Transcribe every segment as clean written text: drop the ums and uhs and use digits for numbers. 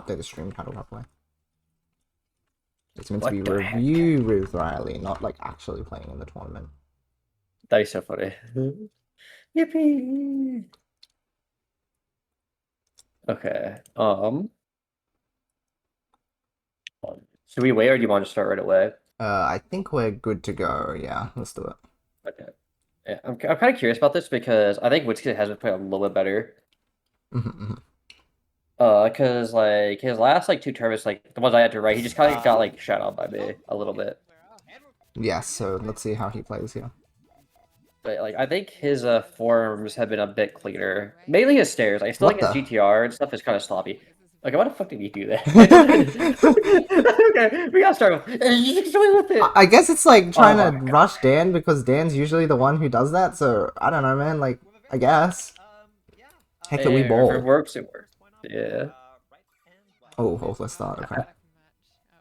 update the stream title properly. It's meant to be review with Riley, not like actually playing in the tournament. That'd be so funny. Yippee! Okay. Should we wait or do you want to start right away? I think we're good to go. Yeah, let's do it. Okay. Yeah, I'm kind of curious about this because I think Witskid has been playing a little bit better. Because like his last like 2 tournaments, like the ones I had to write, he just kind of got like shut out by me a little bit. Yeah, so let's see how he plays here. But like I think his forms have been a bit cleaner. Mainly his stairs. I still like his GTR and stuff is kind of sloppy. Like, why the fuck did you do that? Okay, we gotta start with it. I guess it's like trying to rush Dan because Dan's usually the one who does that. So I don't know, man. Like, I guess. Heck, that we ball. If it works, it works. Yeah. Oh, let's start. Okay.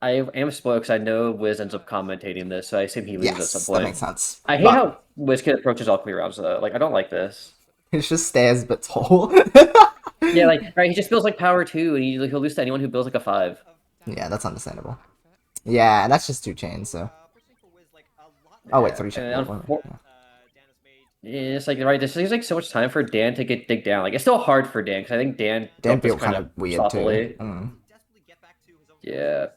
I am spoiled because I know Wiz ends up commentating this, so I assume he loses at some point. That makes sense. I hate how WizKid approaches all clear rounds though. Like, I don't like this. It's just stairs but tall. Yeah, like, right, he just builds like power 2, and he'll lose to anyone who builds like a 5. Yeah, that's understandable. Yeah, and that's just 2 chains, so. Oh wait, 3 chains. Yeah, it's like, right, this seems like so much time for Dan to dig down. Like, it's still hard for Dan, because I think Dan built kind of weird softly. Too. Yeah.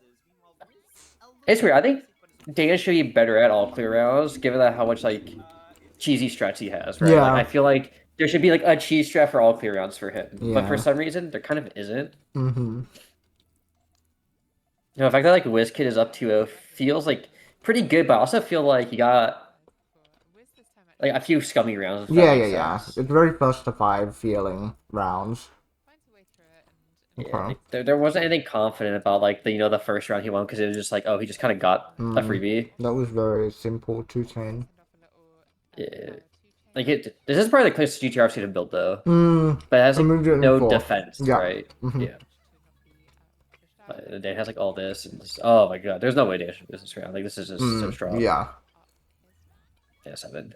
It's weird. I think Dan should be better at all clear rounds, given that how much, like, cheesy strats he has, right? Yeah. Like, I feel like there should be, like, a cheese strat for all clear rounds for him. Yeah. But for some reason, there kind of isn't. Mm-hmm. You know, the fact that, like, WizKid is up 2-0 feels, like, pretty good, but I also feel like he got, like, a few scummy rounds. Yeah. It's very first to 5 feeling rounds. Yeah, like, there wasn't anything confident about, like, the first round he won, because it was just like, oh, he just kind of got a freebie. That was very simple 2 chain. Yeah. Like, this is probably the closest GTR I've seen him build, though. But it has, like, no defense, right? Yeah. But Dan has, like, all this, and just, oh my god, there's no way Dan should win this round. Like, this is just so strong. Yeah. Yeah, 7.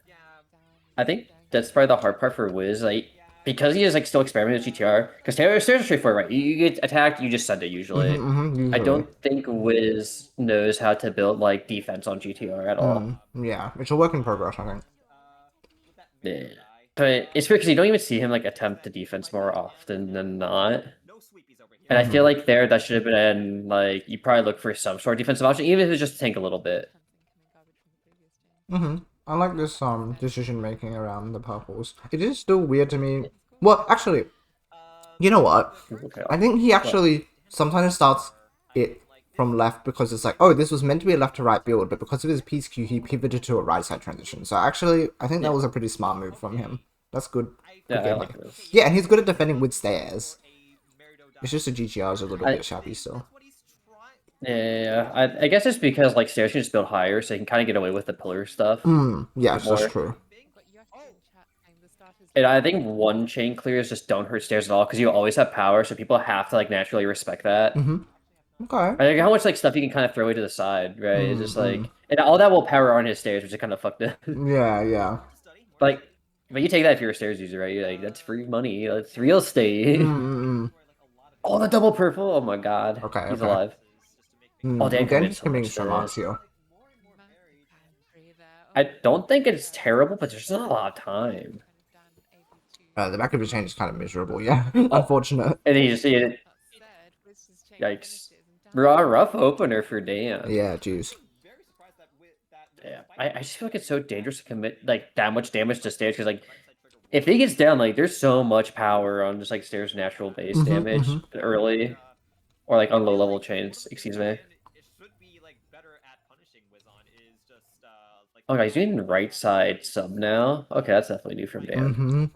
I think that's probably the hard part for Wiz, like, because he is like still experimenting with GTR. Because stairs are straightforward, right? You get attacked, you just send it usually. Usually. I don't think Wiz knows how to build like defense on GTR at all. Yeah, it's a work in progress, I think. Yeah, but it's weird because you don't even see him like attempt to defense more often than not. And I feel like that should have been like you probably look for some sort of defensive option, even if it's just to tank a little bit. I like this decision making around the purples. It is still weird to me. Well, actually, you know what? I think he actually sometimes starts it from left because it's like, oh, this was meant to be a left to right build, but because of his piece queue, he pivoted to a right side transition. So actually, I think that was a pretty smart move from him. That's good. Yeah, I like this. Yeah, and he's good at defending with stairs. It's just the GTR is a little bit shabby still. Yeah, I guess it's because like stairs can just build higher, so you can kind of get away with the pillar stuff. Yeah, that's true. And I think 1 chain clears just don't hurt stairs at all because you always have power, so people have to like naturally respect that. Okay. I think how much like stuff you can kind of throw away to the side, right? It's just like, and all that will power on his stairs, which is kind of fucked up. Yeah. But you take that if you're a stairs user, right? You're like, that's free money. That's real estate. Oh, the double purple! Oh my god. Okay. He's alive. Oh, Dan committing so much here. I don't think it's terrible, but there's not a lot of time. The back of his chain is kind of miserable, yeah. Unfortunate. And then you just see it. Yikes. Rough opener for Dan. Yeah, jeez. Yeah, I just feel like it's so dangerous to commit like that much damage to stairs because like if he gets down, like there's so much power on just like stairs natural base damage early, or like on low level chains. Excuse me. Oh, he's doing right side sub now. Okay, that's definitely new from Dan.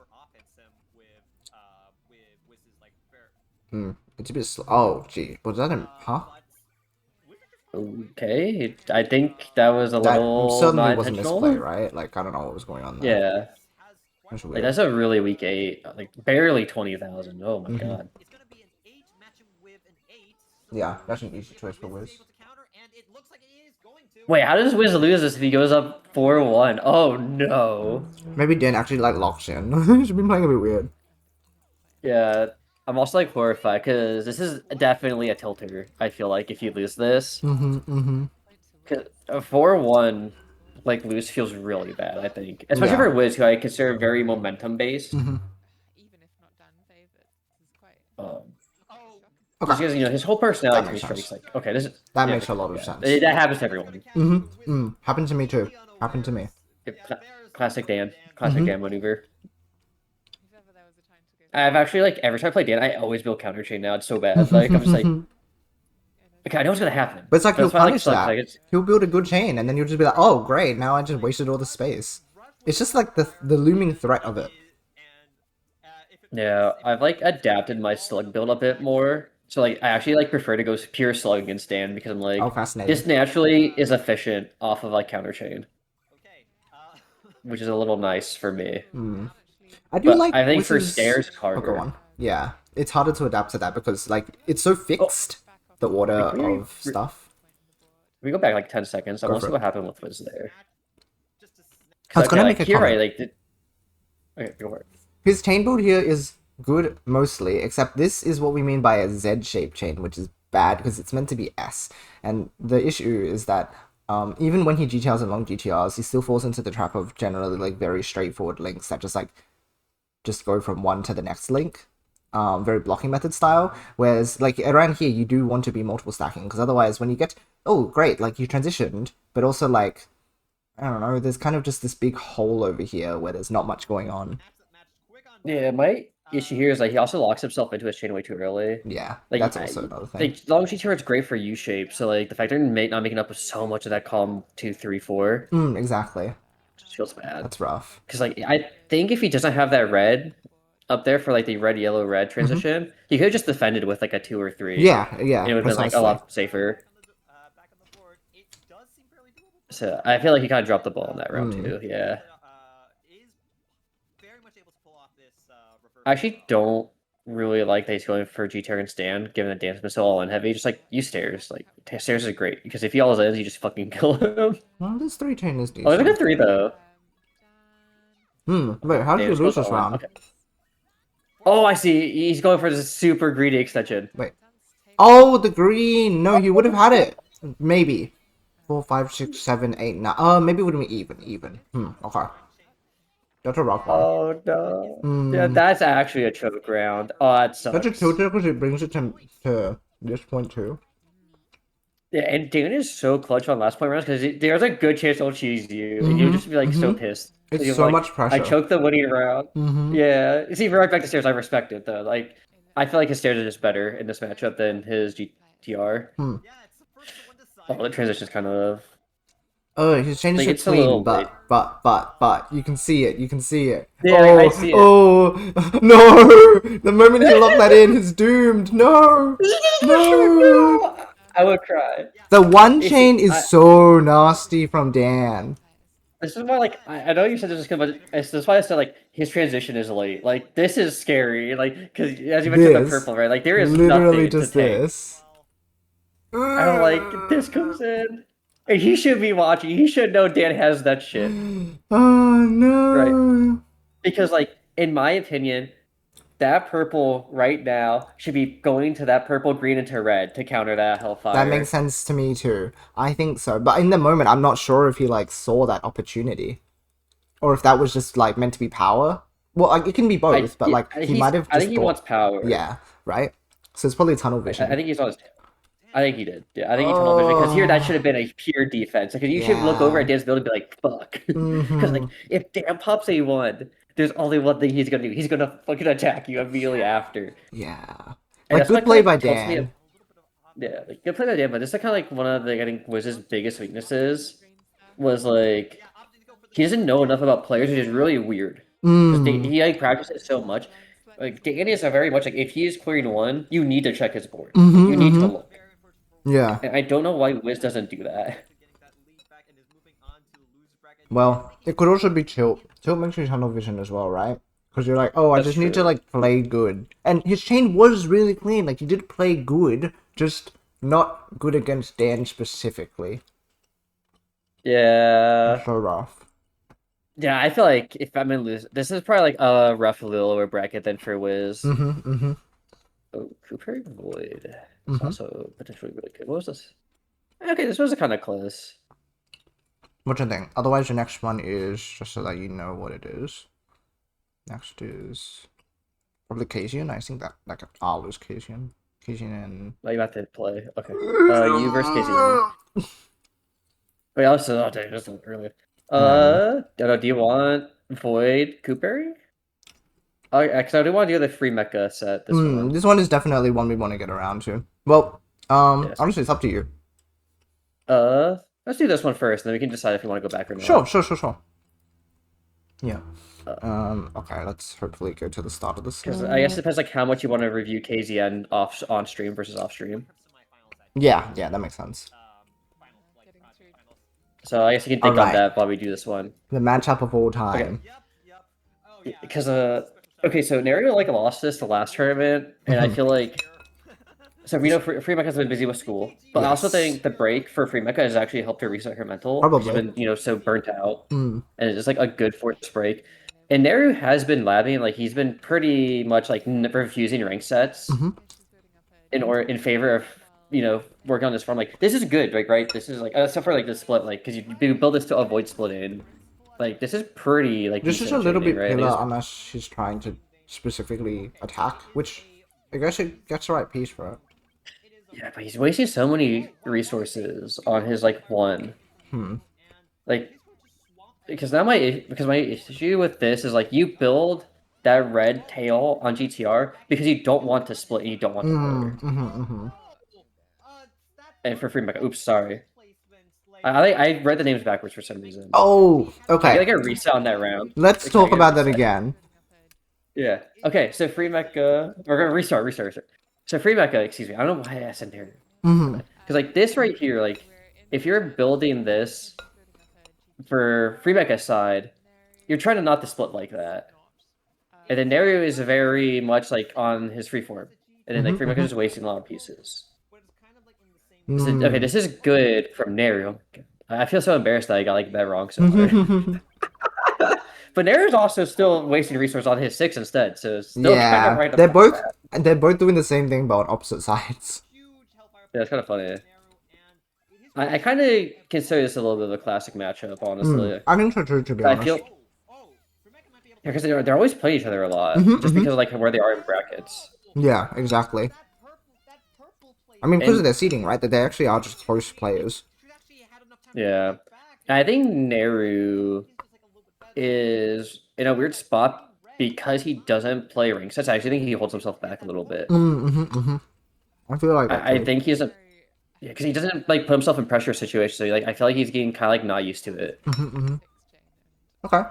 It's a bit slow. Oh, gee. Was that him? Huh? Okay. I think that was a little certainly wasn't misplay, right? Like, I don't know what was going on there. Yeah. Like, that's a really weak 8. Like, barely 20,000. Oh my god. Yeah, that's an easy choice for Wiz. Wait, how does Wiz lose this if he goes up 4-1? Oh no. Maybe Dan actually like locks in. He's been playing a bit weird. Yeah. I'm also like horrified because this is definitely a tilter. I feel like if you lose this, Mm-hmm. 'cause a 4-1 like lose feels really bad. I think, especially Yeah. for Wiz, who I consider very momentum based. Mm-hmm. Um, just Okay. because his whole That personality three makes strikes. sense. Like, okay, this is That yeah, makes a lot of yeah. sense. That happens to everyone. Mm-hmm. Mm. Happened to me too. Happened to me. Classic Dan, classic Mm-hmm. Dan maneuver. I've actually like every time I play Dan, I always build counter chain now. It's so bad. Like I'm just like, okay, I know what's gonna happen. But it's like But he'll that's why I like punish suck. that. Like it's He'll build a good chain, and then you'll just be like, "Oh, great! Now I just wasted all the space." It's just like the looming threat of it. yeah. I've like adapted my slug build a bit more. So like I actually like prefer to go pure slug against Dan because I'm Oh, like fascinating. this naturally is efficient off of like counter chain, which is a little nice for me. Mm. I do But like I think for Wiz's. stairs it's Oh, go harder. on. Yeah, it's harder to adapt to that because like it's so Oh, fixed the order like of stuff. we go back like 10 seconds. I Go want to for see it. what happened with Wiz there. I Because was okay, gonna make like a here I comment. like okay, go for it. His chain build here is good mostly, except this is what we mean by a Z-shaped chain, which is bad because it's meant to be S. And the issue is that even when he GTRs and long GTRs, he still falls into the trap of generally like very straightforward links that just go from one to the next link. Very blocking method style. Whereas like around here, you do want to be multiple stacking because otherwise, when you get oh great, like you transitioned, but also like I don't know, there's kind of just this big hole over here where there's not much going on. Yeah, my issue here is like he also locks himself into his chain way too early. Yeah, Like, that's also another thing. like long GTR is great for U shape, so like the fact they're not making up with so much of that column 2, 3, 4 Exactly. just feels bad. That's rough. Because like I think if he doesn't have that red up there for like the red yellow red Hmm. transition, he could have just defended with like a 2 or 3, Yeah, yeah, and it would have been like a precisely. lot safer. So I feel like he kind of dropped the ball in that round too. Yeah, I actually don't really like that he's going for GTR and stand, given that Dan's been so all in heavy. Just like use stairs. Like stairs is great because if he all is, you just fucking kill him. Well, this 3 chain is Oh, there's a decent. good 3 though. Wait, how did Dan you just lose goes this all in. round? Okay. Oh, I see. He's going for this super greedy extension. Wait. Oh, the green! No, he would have had it. Maybe. 4, 5, 6, 7, 8, 9. Maybe it would have been even. Okay. That's a rough one. Oh no. Yeah, that's actually a choke round. Oh, that That's a sucks. tilter because it brings it to this point too. Yeah, and Dan is so clutch on last point rounds because there's a good chance he'll cheese you, and you'll just be like so pissed. It's You'll be so like, much I pressure. choked the winning round. Yeah. See, right back to stairs. I respect it though. Like, I feel like his stairs are just better in this matchup than his GTR. Oh, the transition's kind of Oh, his chain is like so it's a clean, little late. but you can see it. You can see it. Yeah, I see it. Oh, no! The moment he locked that in, he's doomed. No, no. No! I would cry. The one You see, chain is so nasty from Dan. this is why, like, I know you said this is good, but this is why I said like his transition is late. Like, this is scary. Like, because as you mentioned, the This, purple, right? Like, there is literally nothing to just tank. this. I'm like, this comes in, and he should be watching. He should know Dan has that shit, Oh right? no. Because, like, in my opinion, that purple right now should be going to that purple green into red to counter that That makes Hellfire. sense to me too. I think so. But in the moment, I'm not sure if he like saw that opportunity. Or if that was just like meant to be power. Well, like, it can be both, but like he might have I think just he wants thought, power. yeah, right. So it's probably tunnel I vision. think he's on his tail. I think he did. Yeah, I think he tunnel vision because here that should have Oh, been a pure defense. Because you should look over at yeah. Dan's build and be like, "Fuck," because like Mm-hmm. if Dan pops A1, there's only one thing he's gonna do. He's gonna fucking attack you immediately after, Yeah. and Like that's good what play kind by of tilts me. Dan. Yeah, like good play by Dan, but this is kind of like one of the I think was his biggest weaknesses was like he doesn't know enough about players, which is really weird because Mm. he like practices so much. Like Dan is a very much like if he is clearing one, you need to check his board. Like Mm-hmm. you need to Mm-hmm. look. Yeah. And I don't know why Wiz doesn't do that. Well, it could also be tilt. Tilt makes you tunnel vision as well, right? Because you're like, oh, I That's just need to true. like play good. And his chain was really clean. Like he did play good, just not good against Dan specifically. Yeah. It's so rough. Yeah, I feel like if I'm gonna lose, this is probably like a rough little lower bracket than for Wiz. Mm-hmm. Mm-hmm. Oh, Cooper Void. It's also potentially really good. What was this? Okay, this was kind of close. What you think? Otherwise, the next one is just so that you know what it is. Next is probably Casian. I think that like I'll lose Casian. Casian and. Oh, you have to play. Okay. You versus Casey. Wait, also, oh, dang, that's early. Do you want Void Cooper? Oh, because I do want to do the free mecha set. This one is definitely one we want to get around to. Well, yes. honestly, it's up to you. Let's do this one first, and then we can decide if you want to go back or not. Sure. Yeah. Okay, let's hopefully go to the start of this. Because I guess it depends like how much you want to review KZN on stream versus off stream. Yeah, that makes sense. So I guess you can think on that while we do this one. The matchup of all time. Okay. Because okay, so Nario like lost this the last tournament, and I feel like we know Free Mecha has been busy with school, but I also think the break for Free Mecha has actually helped her reset her mental. Probably. She's been so burnt out, and it's just like a good forced break. And Naru has been labbing, like he's been pretty much like refusing rank sets in favor of working on this farm. Like this is good, right? This is like except for like the split, like because you build this to avoid splitting. Like this is pretty like this is a little bit pillar unless she's trying to specifically attack, which I guess it gets the right piece for it. Yeah, but he's wasting so many resources on his like one. Like because my issue with this is like you build that red tail on GTR because you don't want to split and you don't want to And for free mecha, oops, sorry. I read the names backwards for some reason. Oh, okay. I get like a reset on that round. Let's talk about that again. Yeah. Okay, so free mecha. We're gonna restart. So free mecha, excuse me. I don't know why I said here. Because like this right here, like if you're building this for free mecha side, you're trying to not to split like that. And then Naru is very much like on his freeform. And then like free mecha is wasting a lot of pieces. Okay, this is good from Naru. I feel so embarrassed that I got like that wrong so far. But Naru's also still wasting resources on his 6 instead, so still kind of right. They're both doing the same thing but on opposite sides. Yeah, it's kind of funny. I kind of consider this a little bit of a classic matchup, honestly. I think so too, to be honest. I feel because they're always playing each other a lot, just because of like where they are in brackets. Yeah, exactly. I mean, because of their seeding, right? That they actually are just close players. Yeah, I think Naru is in a weird spot because he doesn't play ring sets. I actually think he holds himself back a little bit. I feel like I think he's because he doesn't like put himself in pressure situations. So like I feel like he's getting kind of like not used to it. Okay.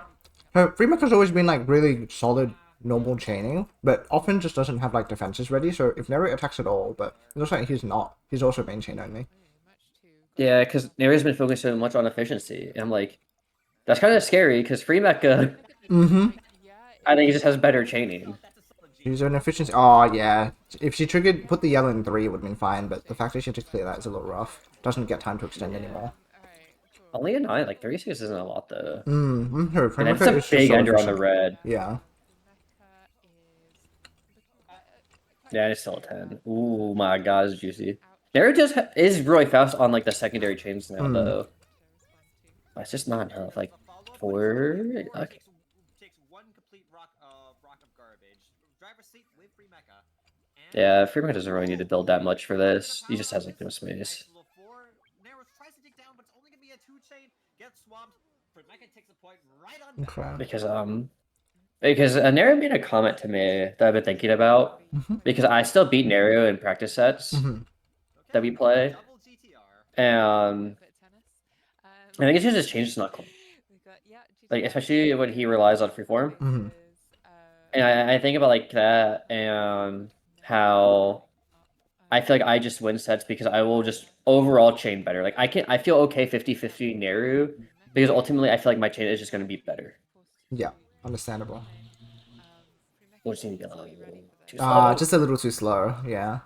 So free mecha's always been like really solid normal chaining, but often just doesn't have like defenses ready. So if Naru attacks at all, but it looks like he's not. He's also main chain only. Yeah, because Naru's been focused so much on efficiency, and I'm like, that's kind of scary because free mecha. I think he just has better chaining. She's an efficiency. Oh yeah. If she put the yellow in 3, it would have been fine. But the fact that she had to clear that is a little rough. Doesn't get time to extend anymore. Only a 9, like 36 isn't a lot though. And that's a big ender on the red. Yeah. Yeah, it's still a 10. Ooh my god, it's juicy. Naru just is really fast on like the secondary chains now though. But it's just not enough. Like 4. Okay. Yeah, free mecha doesn't really need to build that much for this. He just has like no space. Okay. Because Naru made a comment to me that I've been thinking about. Because I still beat Naru in practice sets that we play. And I think it's just changed his knuckle. Like especially when he relies on freeform. And I think about like that and how I feel like I just win sets because I will just overall chain better. Like I feel okay 50-50 Naru because ultimately I feel like my chain is just going to be better. Yeah, understandable. We'll just need to get just a little too slow. Yeah.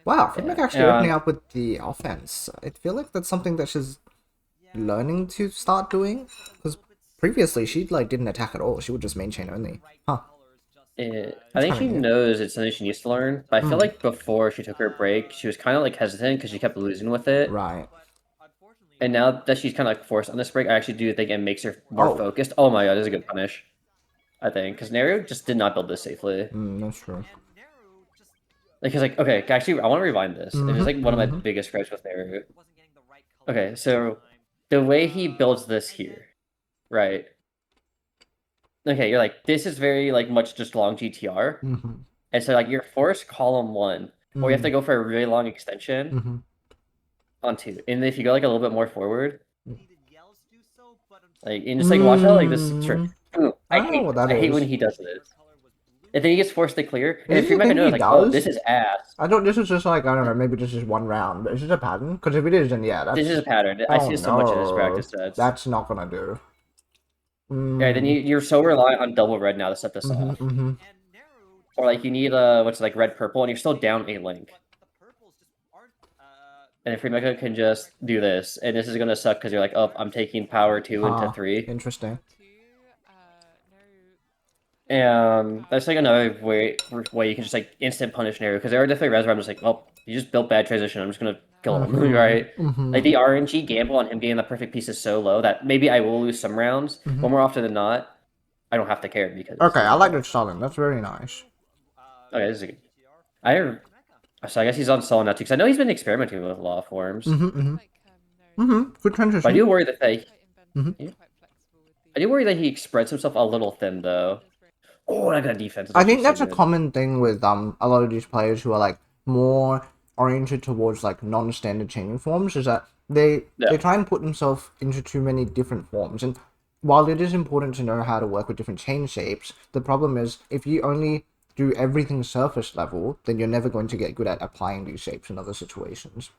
Wow, Free Mecha actually opening up with the offense. I feel like that's something that she's learning to start doing because previously she like didn't attack at all. She would just main chain only. Huh. I That's think kind she of neat. knows it's something she needs to learn, but I feel Mm, like before she took her break, she was kind of like hesitant because she kept losing with it. right. And now that she's kind of like forced on this break, I actually do think it makes her more Oh, focused. Oh my god, this is a good punish, I think, because Naru just did not build this safely. that's true. Like, he's like, okay, actually, I want to rewind this. And it's like one of my Mm-hmm. biggest gripes with Naru. Okay, so the way he builds this here, right? Okay, you're like, this is very like much just long GTR. Mm-hmm. And so like you're forced column one, or you have to go for a really long extension Mm-hmm. on two. And if you go like a little bit more forward, like and just like watch out like this sure. Mm, I I don't know hate what this. that I hate when is. he does this. And then he gets forced to clear. And Is if this a Free Mecha thing he knows like, oh, does? this is ass. I thought this was just like, I don't know, maybe this is one round, but is it a pattern? Because if it is, then yeah, This is that's... a pattern. I Oh see this so much in his no. practice sets. That's not gonna do. Yeah, then Mm, you're so reliant on double red now to set this mm-hmm, off. mm-hmm. Or like you need what's like red purple and you're still down a link. And if Mecha can just do this, and this is gonna suck because you're like, oh, I'm taking power 2 into 3. Interesting. And that's like another way you can just like instant punish Naru, because there are definitely res where I'm just like, well, you just built bad transition, I'm just gonna kill him, right? Like the RNG gamble on him getting the perfect piece is so low that maybe I will lose some rounds, but more often than not, I don't have to care because Okay, I like the sullen. That's very nice. Okay, this is good. So I guess he's on Sullen now too, because I know he's been experimenting with law forms. Good transition. But I do worry that Mm-hmm. I do worry that he spreads himself a little thin though. Oh, I got defense. I think that's a common thing with a lot of these players who are like more oriented towards like non-standard chaining forms, is that they try and put themselves into too many different forms. And while it is important to know how to work with different chain shapes, the problem is if you only do everything surface level, then you're never going to get good at applying these shapes in other situations.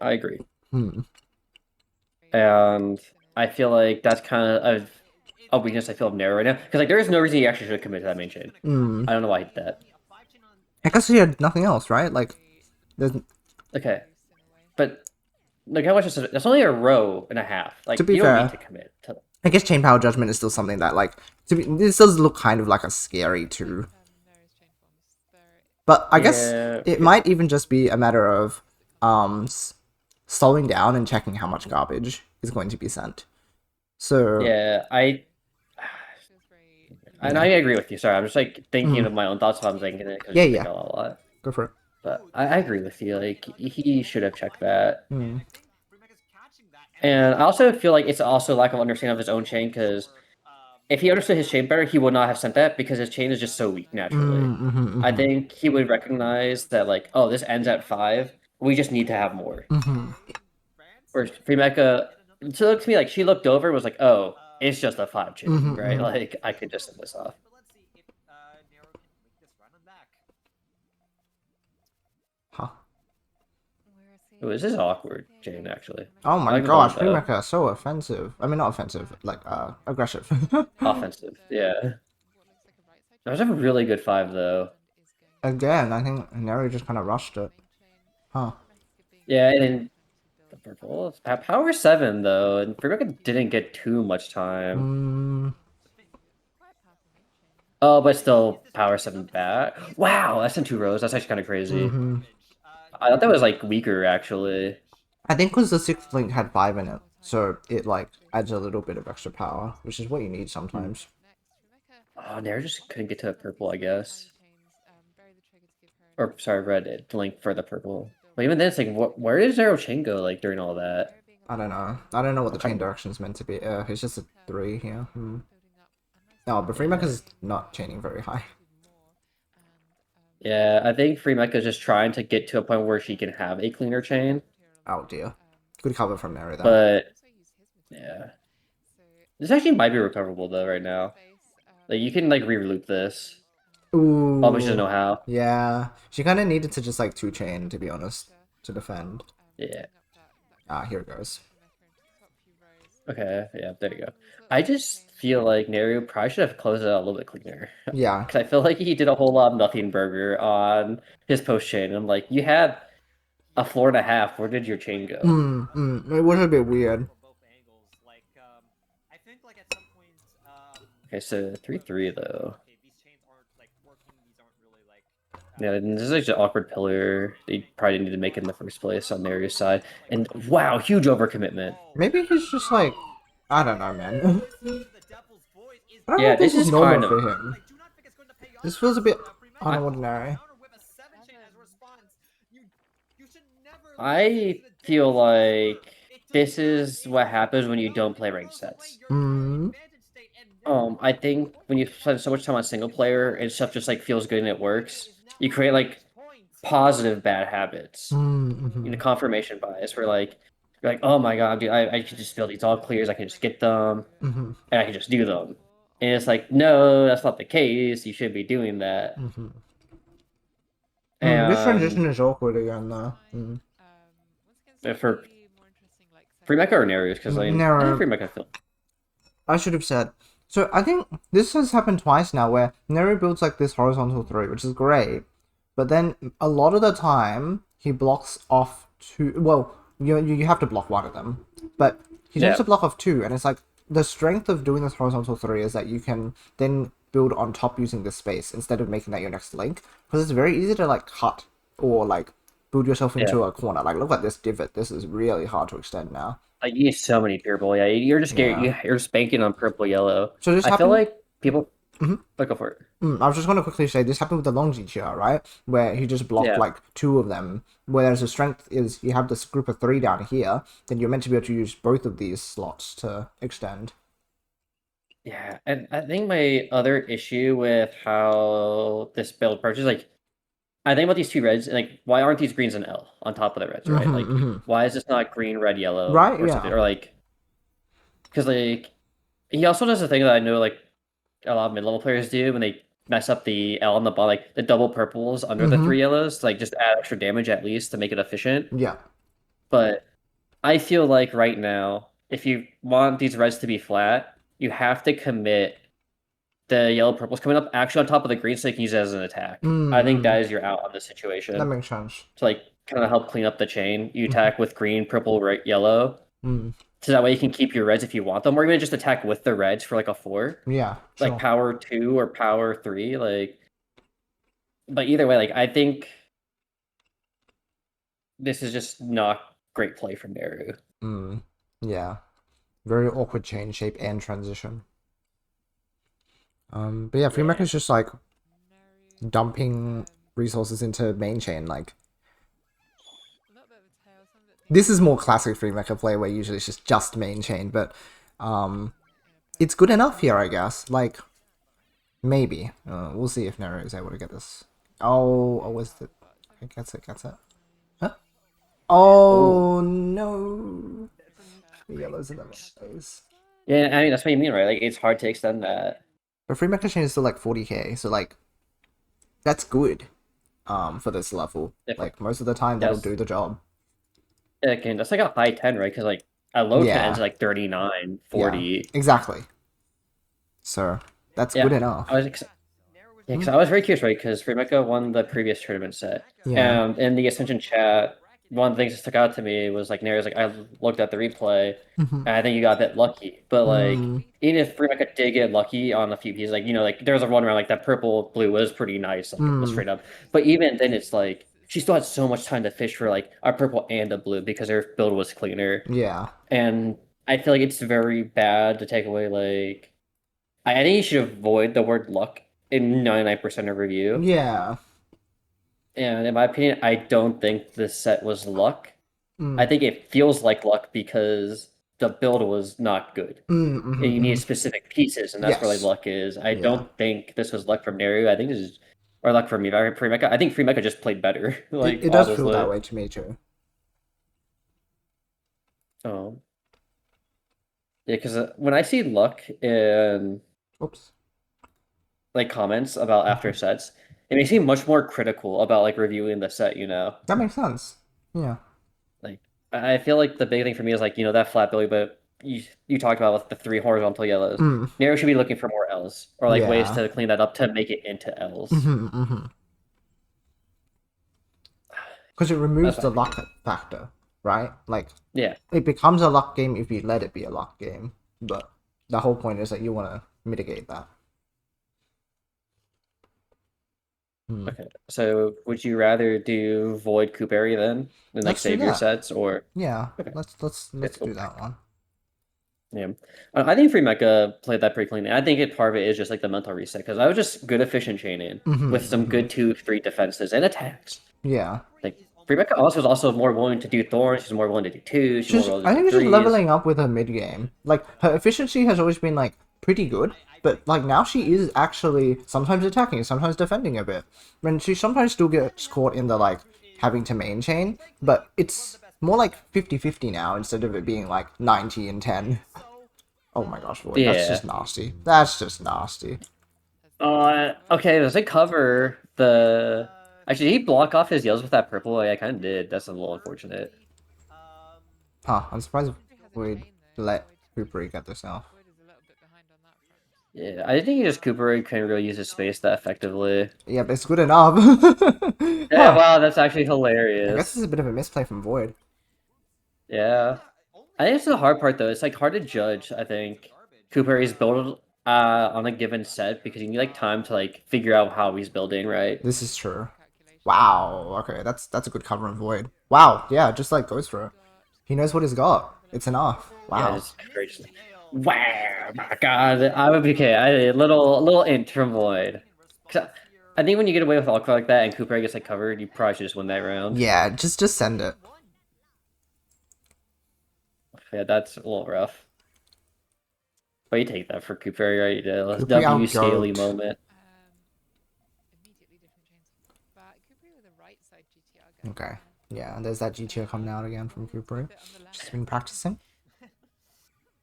I agree. And I feel like that's kind of a weakness I feel of Naru right now, because like there is no reason he actually should commit to that main chain. I don't know why he did that. I guess he had nothing else, right? Like, there's... Okay, but like how much is it? That's only a row and a half. Like To be you don't fair, need to commit to. I guess chain power judgment is still something that like this does look kind of like a scary too. But I guess it might even just be a matter of slowing down and checking how much garbage is going to be sent. So yeah, and I agree with you. Sorry, I'm just like thinking of my own thoughts while I'm thinking it because yeah. a lot. Go for it. But I agree with you. Like he should have checked that. And I also feel like it's also lack of understanding of his own chain, because if he understood his chain better, he would not have sent that, because his chain is just so weak naturally. I think he would recognize that like, oh, this ends at 5. We just need to have more. Or Fremecha, she looked to me like she looked over and was like, oh, it's just a 5 chain, right? Like I could just send this off. Huh. Oh, this is awkward, Jane, actually. Oh my gosh, Fremecha is so offensive. I mean, not offensive, like, aggressive. Offensive, yeah. That was a really good 5, though. Again, I think Neri just kind of rushed it. Huh. Yeah, and then the purple. Power 7, though, and Fremecha didn't get too much time. Oh, but still, power 7 back. Wow, that's in 2 rows. That's actually kind of crazy. I thought that was, like, weaker, actually. I think because the 6th link had 5 in it, so it, like, adds a little bit of extra power, which is what you need sometimes. Oh, Nair just couldn't get to a purple, I guess. Or, sorry, red link for the purple. But even then, it's like, where did Zero Chain go, like, during all that? I don't know. I don't know what the chain direction is meant to be. It's just a 3 here. No, but Freemecha's not chaining very high. Yeah, I think Freemecha's just trying to get to a point where she can have a cleaner chain. Oh dear. Good cover from Mary though. But, yeah. This actually might be recoverable, though, right now. Like, you can, like, re-loop this. Ooh. But she doesn't know how. Yeah. She kind of needed to just, like, 2-chain, to be honest, to defend. Yeah. Ah, here it goes. Okay, yeah, there you go. I just feel like Naru probably should have closed it out a little bit cleaner. Yeah. Because I feel like he did a whole lot of nothing burger on his post chain. I'm like, you had a 4.5. Where did your chain go? It was a bit weird. Okay, so 3-3 though. Yeah, and this is like an awkward pillar they probably didn't need to make in the first place on Naru's side. And wow, huge overcommitment. Maybe he's just like, I don't know, man. I don't know Yeah, if this this is is normal kind of for him. This feels a bit I unordinary. I feel like this is what happens when you don't play ranked sets. Mm, I think when you spend so much time on single player and stuff just like feels good and it works, you create like positive bad habits. You know, mm, confirmation bias where like you're like, oh my god, dude, I can just build these all clears, I can just get them mm, and I can just do them. And it's like, no, that's not the case. You should be doing that. mm. This And transition is awkward again, though. Mm. for free mecha or Nereus, because Nero, free mecha feel. I should have said. So I think this has happened twice now, where Nero builds like this horizontal 3, which is great, but then a lot of the time he blocks off two. Well, you have to block one of them, but he tends to block off two, and it's like the strength of doing this horizontal 3 is that you can then build on top using this space instead of making that your next link, because it's very easy to like cut or like build yourself into a corner. Like, look at this divot. This is really hard to extend now. Like you need so many purple. Yeah, you're just scared. Yeah. You're spanking on purple yellow. So this I feel happened. like people. Mhm. Like, go for it. I was just going to quickly say this happened with the long GTR, right? Where he just blocked Yeah, like two of them. Whereas the strength is you have this group of three down here, then you're meant to be able to use both of these slots to extend. yeah, and I think my other issue with how this build approaches, like, I think about these two reds, and like, why aren't these greens an L on top of the reds, right? Like, why is this not green, red, yellow, Right? or something? Yeah. Or like, because like, he also does the thing that I know like a lot of mid-level players do when they mess up the L on the bottom, like the double purples under the three yellows, to, like just add extra damage at least to make it efficient. Yeah. But I feel like right now, if you want these reds to be flat, you have to commit the yellow purples coming up actually on top of the green so you can use it as an attack. I think that is your out on this That situation. makes sense. To like kind of help clean up the chain. You attack with green, purple, red, yellow. Mm. So that way you can keep your reds if you want them, or even just attack with the reds for like a 4. Yeah. Like Sure. power 2 or power 3. Like, but either way, like I think this is just not great play from Naru. Yeah. Very awkward chain shape and transition. But yeah, free mecha is just like dumping resources into main chain. Like, this is more classic free mecha play where usually it's just main chain, but it's good enough here, I guess. Like, maybe. We'll see if Naru is able to get this. Oh, is it? Okay, gets it. Huh? Oh, no. The yellow's in the face. Yeah, I mean that's what you mean, right? Like it's hard to extend that. But free mecha chain is still like 40k, so like, that's good. For this level. Like, most of the time, that'll do the job. Again, that's like a high 10, right? Because like a low 10 ends like 39, 40. Yeah, exactly. So that's good enough. Because I was very curious, right? Because Free Mecha won the previous tournament set. Yeah. And in the Ascension chat, one of the things that stuck out to me was like Naru's like, I looked at the replay and I think you got a bit lucky. But like even if Free Mecha did get lucky on a few pieces, like like there was a one around like that purple blue was pretty nice, like straight up. But even then it's like she still had so much time to fish for like a purple and a blue because her build was cleaner. Yeah. And I feel like it's very bad to take away like I think you should avoid the word luck in 99% of review. Yeah. And in my opinion, I don't think this set was luck. I think it feels like luck because the build was not good. And you need specific pieces, and that's where like luck is. I don't think this was luck from Naru. I think this is or luck from me. Free Mecha. I think Free Mecha just played better. Like it does feel that way to me too. Oh. Yeah, because when I see luck in like comments about after sets, it makes me much more critical about like reviewing the set, That makes sense. Yeah. Like I feel like the big thing for me is like, that flat belly, but you talked about with the 3 horizontal yellows. Naru should be looking for more L's or like ways to clean that up to make it into L's. Because it removes the luck factor, right? Like, yeah, it becomes a luck game if you let it be a luck game. But the whole point is that you want to mitigate that. Okay, so would you rather do Void Cooperi then, and like Let's do save your that. sets, or Yeah, okay, let's that's do cool. that one. Yeah, I think Free Mecha played that pretty cleanly. I think part of it is just like the mental reset because I was just good efficient chaining with some good 2-3 defenses and attacks. Yeah. Like Free Mecha also is also more willing to do thorns. She's more willing to do twos. She's more willing I to do think it's just threes. leveling up with her mid game. Like her efficiency has always been like pretty good, but like now she is actually sometimes attacking, sometimes defending a bit. And she sometimes still gets caught in the like having to main chain, but it's more like 50-50 now instead of it being like 90 and 10. Oh my gosh, boy, that's Yeah. just nasty. That's just nasty. Okay. Does it cover the? Actually, did he block off his yells with that purple? Yeah, I kind of did. That's a little unfortunate. Huh, I'm surprised we'd let Cooper get this now. Yeah, I think he just Cooper couldn't really use his space that effectively. Yeah, but it's good enough. Yeah, Huh. wow, that's actually I guess this is hilarious. a bit of a misplay from Void. Yeah. I think it's the hard part though. It's like hard to judge, I think. Cooper is built on a given set because you need like time to like figure out how he's building, right? This is true. Wow. Okay, that's a good cover on Void. Wow. Yeah, just like goes for it. He knows what he's got. It's enough. Yeah, Wow. just crazy. Wow, my God. I would be okay. A little int from Void. 'Cause I think when you get away with Alcor like that and Cooper gets like covered, you probably should just win that round. Yeah, just send it. Yeah, that's a little rough. But you take that for Cooper, right? Cooper W Scaly outgoat. moment. Okay. Yeah, there's that GTO coming out again from Cooper. Just been practicing.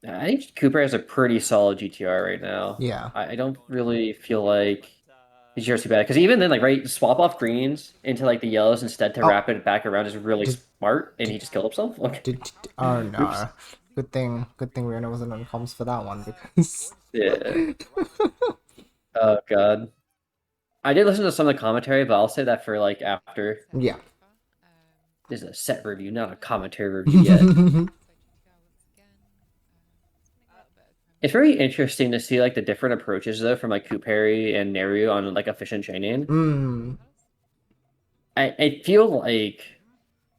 I think Cooper has a pretty solid GTR right now. Yeah. I don't really feel like GTR's too bad because even then, like right, swap off greens into like the yellows instead to Oh, wrap it back around is really did smart, and he did just killed himself. Okay, oh oops. no. Good thing Rihanna wasn't on comms for that one because Yeah. Oh God. I did listen to some of the commentary, but I'll say that for like after. yeah. This is a set review, not a commentary review yet. It's very interesting to see like the different approaches though from like Kupari and Neru on like efficient chaining. Mm. I feel like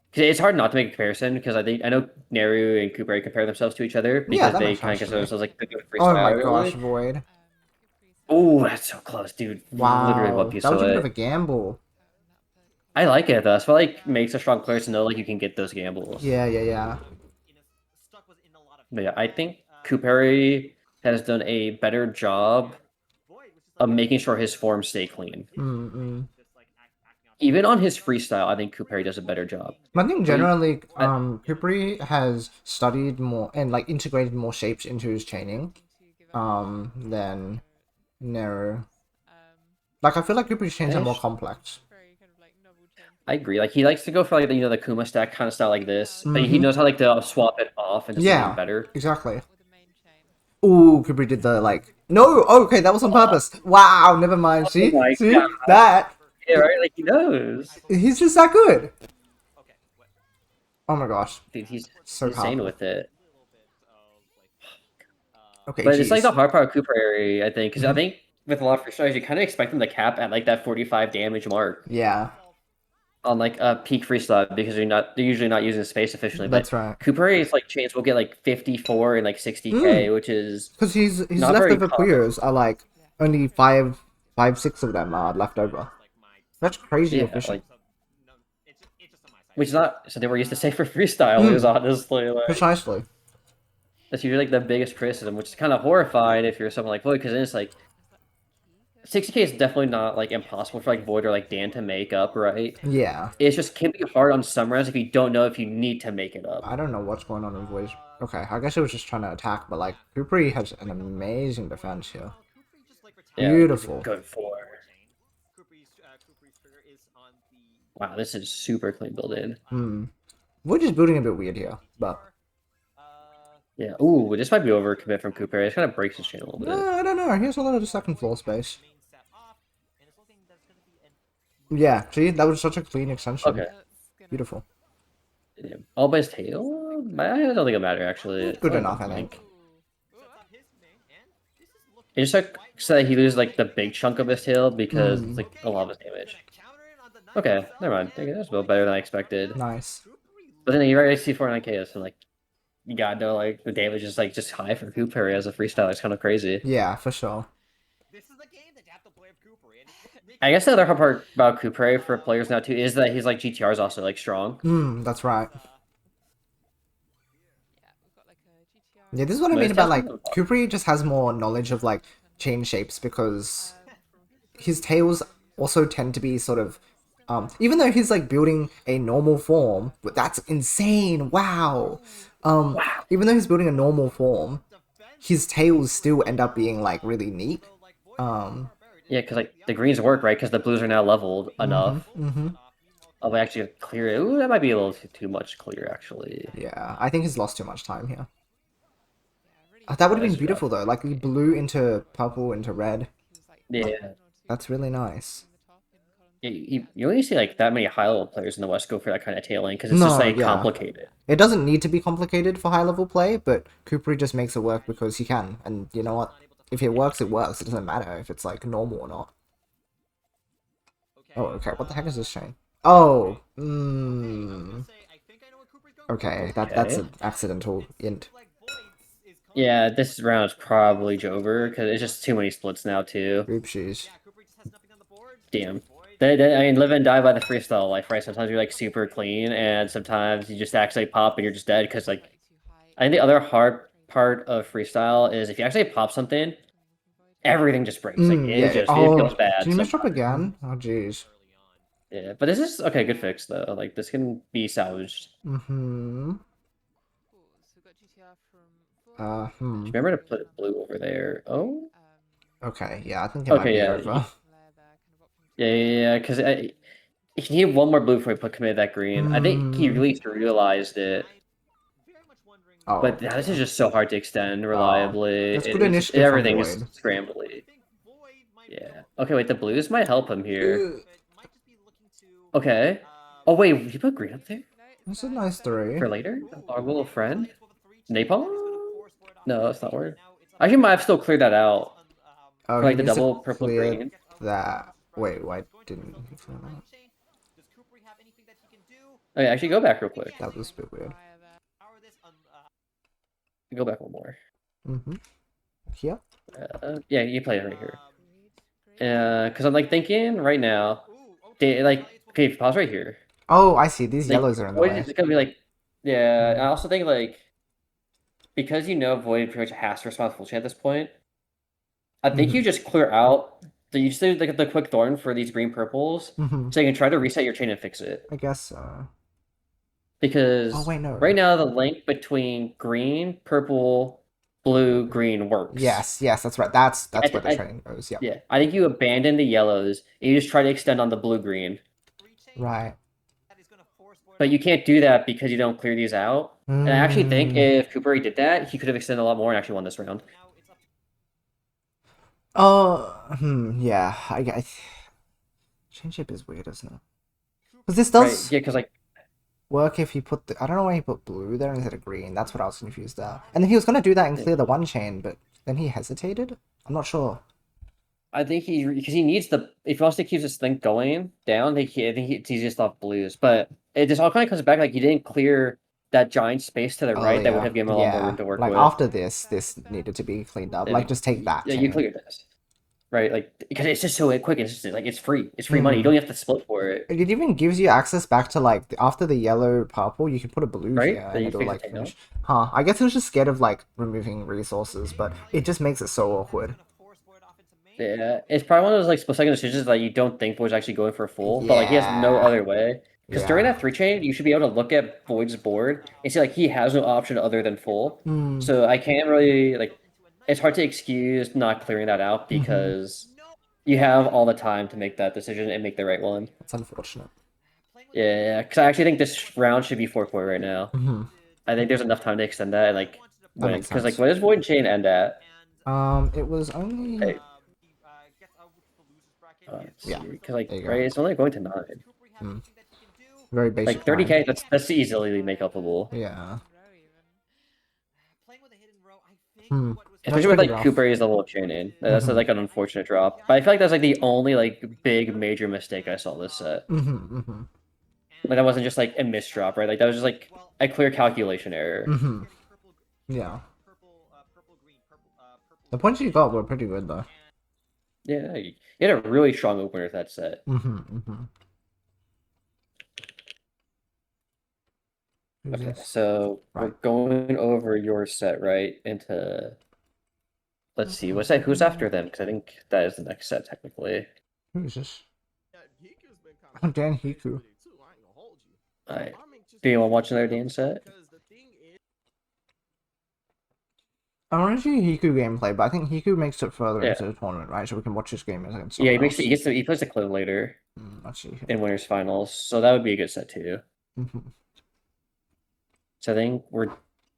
because it's hard not to make a comparison because I know Neru and Kupari compare themselves to each other Yeah, because that they makes kind sense of to consider me. themselves like the good Oh my freestyle gosh, really. Void. Oh, that's so close, dude. Literally one Wow. piece That was a bit away. of a gamble. I like it though. I feel like makes a strong player to know like you can get those gambles. Yeah. But yeah, I think Kupari has done a better job of making sure his forms stay clean. Mm-mm. Even on his freestyle, I think Kupari does a better job. I think But generally, Kipri has studied more and like integrated more shapes into his chaining, than Nero. Like I feel like Kipri's chains are more complex. I agree. Like he likes to go for like the Kuma stack kind of style like this, but he Mm-hmm. knows how like to swap it off into something Yeah, better. exactly. Ooh, Kipri did the like. No, okay, that was on purpose. Wow, never mind. Oh See, my see God. that? Yeah, right? Like he knows. He's just that good. Oh my gosh, Dude, he's so insane powerful. with it. Okay, But it's like the jeez. hard part of Kupari, I think, because I Mm-hmm. think with a lot of freestyles, you kind of expect them to cap at like that 45 damage mark Yeah, on like a peak freestyle because they're usually not using space efficiently. But that's right. Kupari's like chains will get like 54 and like 60k, Mm. which is Because his not very leftover common. Puyos are like only six of them are left over. That's crazy Yeah, efficient. like which is not something we're used to say for freestyle is Mm, honestly like precisely. that's usually like the biggest criticism, which is kind of horrifying if you're someone like Void, because then it's like 60k is definitely not like impossible for like Void or like Dan to make up, right? Yeah. It's just can be hard on some rounds if you don't know if you need to make it up. I don't know what's going on in Voice. Okay, I guess it was just trying to attack, but like Kukri has an amazing defense here. Yeah, he's a Beautiful. good four. Wow, this is super clean built in. Hmm. Void is building a bit weird here, but Yeah. Ooh, this might be overcommit from Cooper. It kind of breaks his chain a little bit. I don't know. He has a lot of the second floor space. Yeah, see, that was such a clean extension. Okay. Beautiful. Yeah. All by his tail? I don't think it matter actually. Good enough, I think. It's just like So he loses like the big chunk of his tail because it's Hmm. like a lot of his damage. Okay, never mind. Okay, that's a little better than I expected. Nice. But then you already see 49 KS and like you gotta know like the damage is like just high for Cooper as a freestyle. It's kind of crazy. Yeah, for sure. I guess the other hard part about Cooper for players now too is that he's like GTR is also like strong. Hmm, that's right. Yeah, this is what I But mean his about tail's like kind of Kukri just has more knowledge of like chain shapes because his tails also tend to be sort of even though he's like building a normal form, but that's insane. Wow. wow. Even though he's building a normal form, his tails still end up being like really neat. Um Yeah, because like the greens work right because the blues are now leveled mhm, enough. mhm. Oh, we actually clear it. Ooh, that might be a little too much clear actually. Yeah, I think he's lost too much time here. That would have This been is rough. beautiful though, like blue into purple into red. Yeah. That's really nice. You only see like that many high level players in the West go for that kind of tailing because it's just No, like yeah. complicated. It doesn't need to be complicated for high level play, but Kukri just makes it work because he can. And you know what? If it works, it works. It doesn't matter if it's like normal or not. Oh, okay. What the heck is this chain? Oh, okay. That's Okay. an accidental int. Yeah, this round is probably Jover because it's just too many splits now too. Oopsies. Damn. I mean, live and die by the freestyle life, right? Sometimes you're like super clean, and sometimes you just actually pop and you're just dead. Because like, I think the other hard part of freestyle is if you actually pop something, everything just breaks. Like Yeah. it feels Oh, did bad you misdrop sometimes. again? Oh, jeez. Yeah, but this is okay. Good fix though. Like this can be salvaged. Mm-hmm. Just remember to put blue over there. Oh, Okay, yeah, I think it might okay, be yeah, over. yeah. Because he needed one more blue before he put committed that green. I think he Hmm. at least realized it. Oh, But yeah, this is yeah. just so hard to extend Oh. reliably. That's good It's just initiative from everything is Void. scrambly. Yeah. Okay, wait, the blues might help him here. Ugh. Okay. Oh wait, you put green up there That's a nice 3. for later? Our little friend? Napalm? No, that's not word. I actually might have still cleared that out Oh, for he like the needs to double purple clear green. that. Wait, why didn't he clear that? Okay, actually go back real quick. That was a bit weird. Go back one more. Mm-hmm. Here? Yeah, you play it right here. Because I'm like thinking right now, like, okay, pause right here. Oh, I see. These Like, yellows are in the Void way. is gonna be like, yeah. I Mm. also think like because you know Void pretty much has to respond full at this point. I think you Mm-hmm. just clear out. You just do like the quick thorn for these green purples, Mm-hmm. so you can try to reset your chain and fix it. I guess so. Oh, Because wait, no. right now the link between green, purple, blue, green works. Yes, yes, that's right. That's where the I, train goes. Yep. yeah, I think you abandon the yellows and you just try to extend on the blue green. Right. But you can't do that because you don't clear these out. And I actually think Mm. if Cooper did that, he could have extended a lot more and actually won this round. Yeah. Chain shape is weird, isn't it? Because this Right? does Yeah, because like work if he put I don't know why he put blue there instead of green. That's what I was confused at. And then he was gonna do that and clear the one chain, but then he hesitated. I'm not sure. I think because he needs the if he wants to keep this thing going down, I think it's easiest off blues. But it just all kind of comes back like he didn't clear that giant space to the Oh right that would yeah, have given him a lot more room yeah. to work Like with. after this needed to be cleaned up. Like And just take that yeah, you chain. cleared this. Right, like because it's just so quick and it's just like it's free. It's free money. You Hmm. don't have to split for it. It even gives you access back to like after the yellow purple, you can put a blue Right? here Then and you it'll fix the like takedown. finish. Huh? I guess it was just scared of like removing resources, but it just makes it so awkward. Yeah, it's probably one of those like split second decisions that you don't think Void's actually going for a full, but like he has no Yeah, other way. Because during yeah. that three chain, you should be able to look at Void's board and see like he has no option other than full. Hmm. So I can't really like. It's hard to excuse not clearing that out Mm-hmm. because you have all the time to make that decision and make the right one. That's unfortunate. Yeah, because I actually think this round should be 4-4 right now. Mm-hmm. I think there's enough time to extend that and like That win. makes Because like, sense. what does Void Chain end at? It was only Hey, let's yeah. see. Because like, There you go. right, it's only going to 9. Mm. Very basic Like mind. 30K, that's easily make upable. Yeah. Hmm. Especially with pretty like rough. Cooper is level of training. That's Mhm. like an unfortunate drop. But I feel like that's like the only like big major mistake I saw this set. Like that wasn't just like a misdrop, right? Like that was just like a clear calculation error. Yeah. The points you got were pretty good though. Yeah, you had a really strong opener with that set. Okay, so we're going over your set, right? Into let's see, what's that? Who's after them? Because I think that is the next set technically. Who's this? Oh, Dan Hiku. Alright. Do you want to watch another Dan set? I want to see Hiku gameplay, but I think Hiku makes it further Yeah. into the tournament, right? So we can watch his game against Yeah, someone else. he plays the clip later Let's see. in winners finals, so that would be a good set too. So I think we're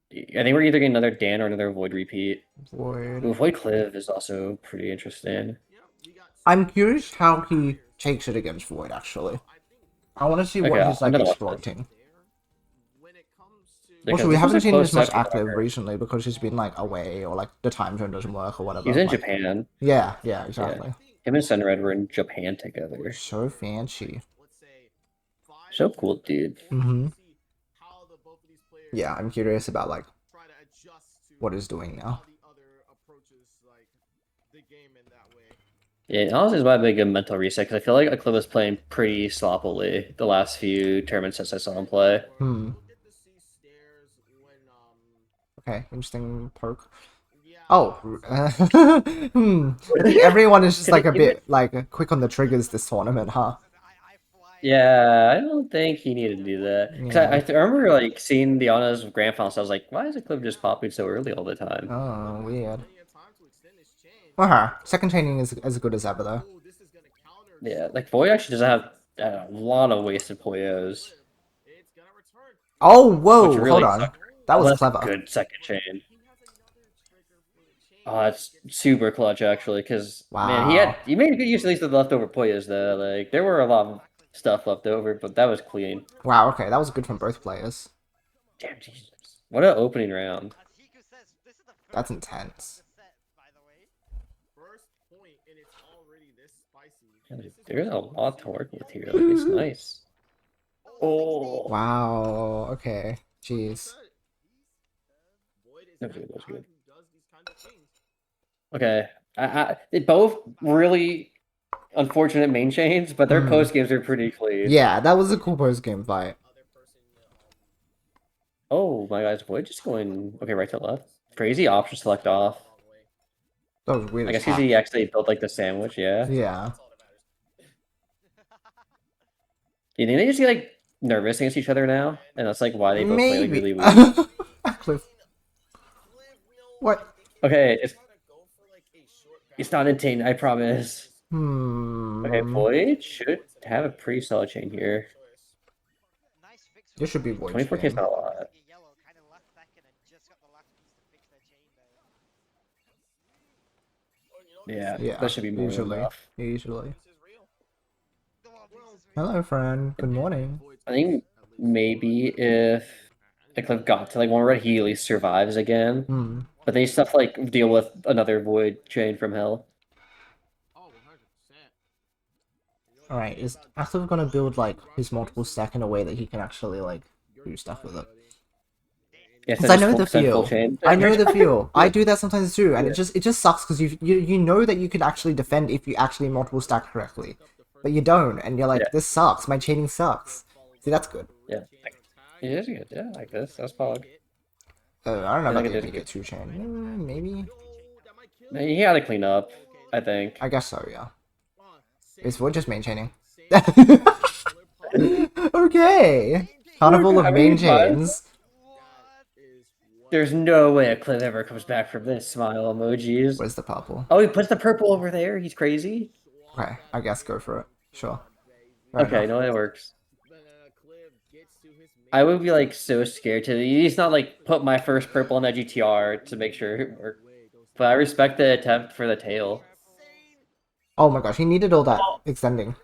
either getting another Dan or another Void repeat. Void Cliv is also pretty interesting. I'm curious how he takes it against Void, actually. I want to see what he's like exploiting. Also, we haven't seen this much active recently because he's been like away or like the time zone doesn't work or whatever. He's in Japan. Yeah, exactly. Yeah. Him and Sunred were in Japan together. So fancy. So cool, dude. Yeah, I'm curious about like what he's doing now. Yeah, honestly, it's might be a good mental reset because I feel like Eclipse was playing pretty sloppily the last few tournament sets I saw him play. Okay, interesting perk. Oh, everyone is just like a bit like quick on the triggers this tournament, huh? Yeah, I don't think he needed to do that. Because I remember like seeing the Honors Grand Finals, I was like, why is Eclipse just popping so early all the time? Oh, weird. Second training is as good as ever though. Yeah, like Void actually doesn't have a lot of wasted Puyos. Oh, whoa, really hold on. That was clever. Good second chain. Oh, it's super clutch actually, because man, he made good use at least of the leftover Puyos though. Like there were a lot of stuff left over, but that was clean. Wow, okay, that was good from both players. Damn, Jesus. What an opening round. That's intense. There's a lot to work with here. Like, it's nice. Oh. Wow, okay. Jeez. That was good. Okay. They both really unfortunate main chains, but their post games are pretty clean. Yeah, that was a cool post game fight. Oh my gosh, Void just going right to left. Crazy option select off. That was weird. I guess he actually built like the sandwich, yeah. Yeah. You think they just get like nervous against each other now? And that's like why they both play like really weird. What? Okay, it's not insane, I promise. Okay, Void should have a pretty solid chain here. This should be Void. 24K is not a lot. Yeah, that should be more than enough. Usually. Hello, friend. Good morning. I think maybe if Eclipse got to like one where he at least survives again. But they stuff like deal with another Void chain from hell. Alright, is Eclipse gonna build like his multiple stack in a way that he can actually like do stuff with it? Because I know the feel. I know the feel. I do that sometimes too, and it just sucks because you know that you can actually defend if you actually multiple stack correctly, but you don't, and you're like, this sucks. My chaining sucks. See, that's good. Yeah, it is good. Yeah, like this. That's pog. I don't know about the get two chain. Maybe. He had to clean up. I think. I guess so. Yeah. Is Void just main chaining? Okay. Carnival of main chains. There's no way a Cliv ever comes back from this. Smile emojis. Where's the purple? Oh, he puts the purple over there. He's crazy. Okay, I guess go for it. Sure. Okay, no, that works. I would be like so scared to. He's not like put my first purple on that GTR to make sure it worked. But I respect the attempt for the tail. Oh my gosh, he needed all that extending.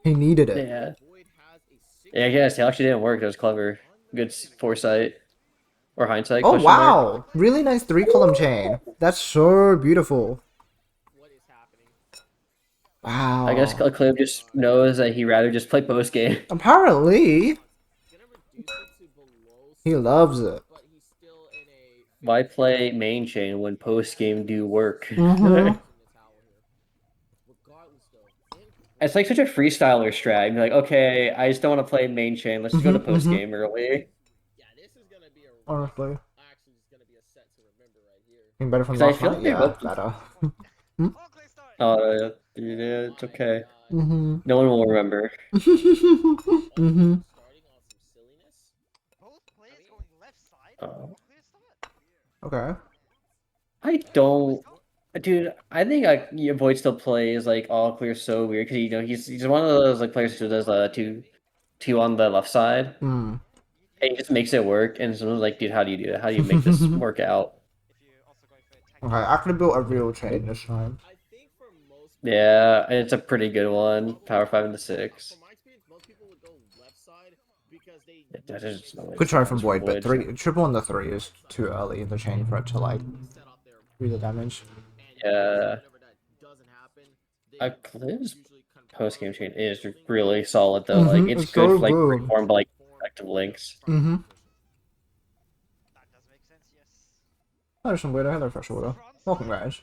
He needed it. Yeah. Yeah, I guess it actually didn't work. That was clever. Good foresight. Or hindsight? Oh Question mark. wow! Really nice 3-column chain. That's so beautiful. I guess Wow. Clive just knows that he'd rather just play post game. Apparently, he loves it. Why play main chain when post game do work? Mm-hmm. It's like such a freestyler strat. You're like, okay, I just don't want to play main chain. Let's just go to Mm-hmm. post Mm-hmm. game early. Honestly. Being better from Because I last feel night? like they Yeah, both. better. Hmm? Yeah, it's okay. Mm-hmm. No one will remember. Mm-hmm. Uh, Okay. I don't, dude. I think your Void still plays like all clear so weird because he's one of those like players who does two on the left side Mm. and he just makes it work. And someone's like, dude, how do you do that? How do you make this work out? Okay, I could have built a real chain this time. Yeah, and it's a pretty good one. Power 5 into 6. There's just no way Could this try from happens from Void, but Void. triple on the 3 is too early in the chain for it to like do the damage. Yeah, Cliv's post game chain is really solid though. Like Mm-hmm. it's It's good so for like good. freeform like active links. Mm-hmm. Oh, there's some weird hello fresh water. Welcome guys.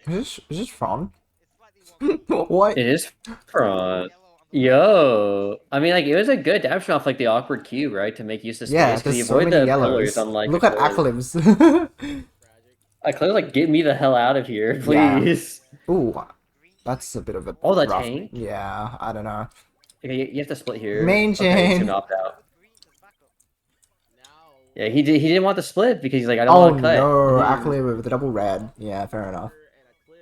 Is this fun? What? It is front. Yo, I mean, like it was a good dash off like the awkward cube, right, to make use of Yeah, space because there's he so avoided many the pillars, yellows. unlike Look at Eclipse. Aclims. Eclipse like, get me the hell out of here, Yeah. please. Ooh, that's a bit of a Oh, the rough. tank. Yeah, I don't know. Okay, you have to split here. Main Okay, he's chain. gonna opt out. Yeah, he didn't want the split because he's like, I don't Oh want to cut. no, Aclim with the double red. Yeah, fair enough. Yeah,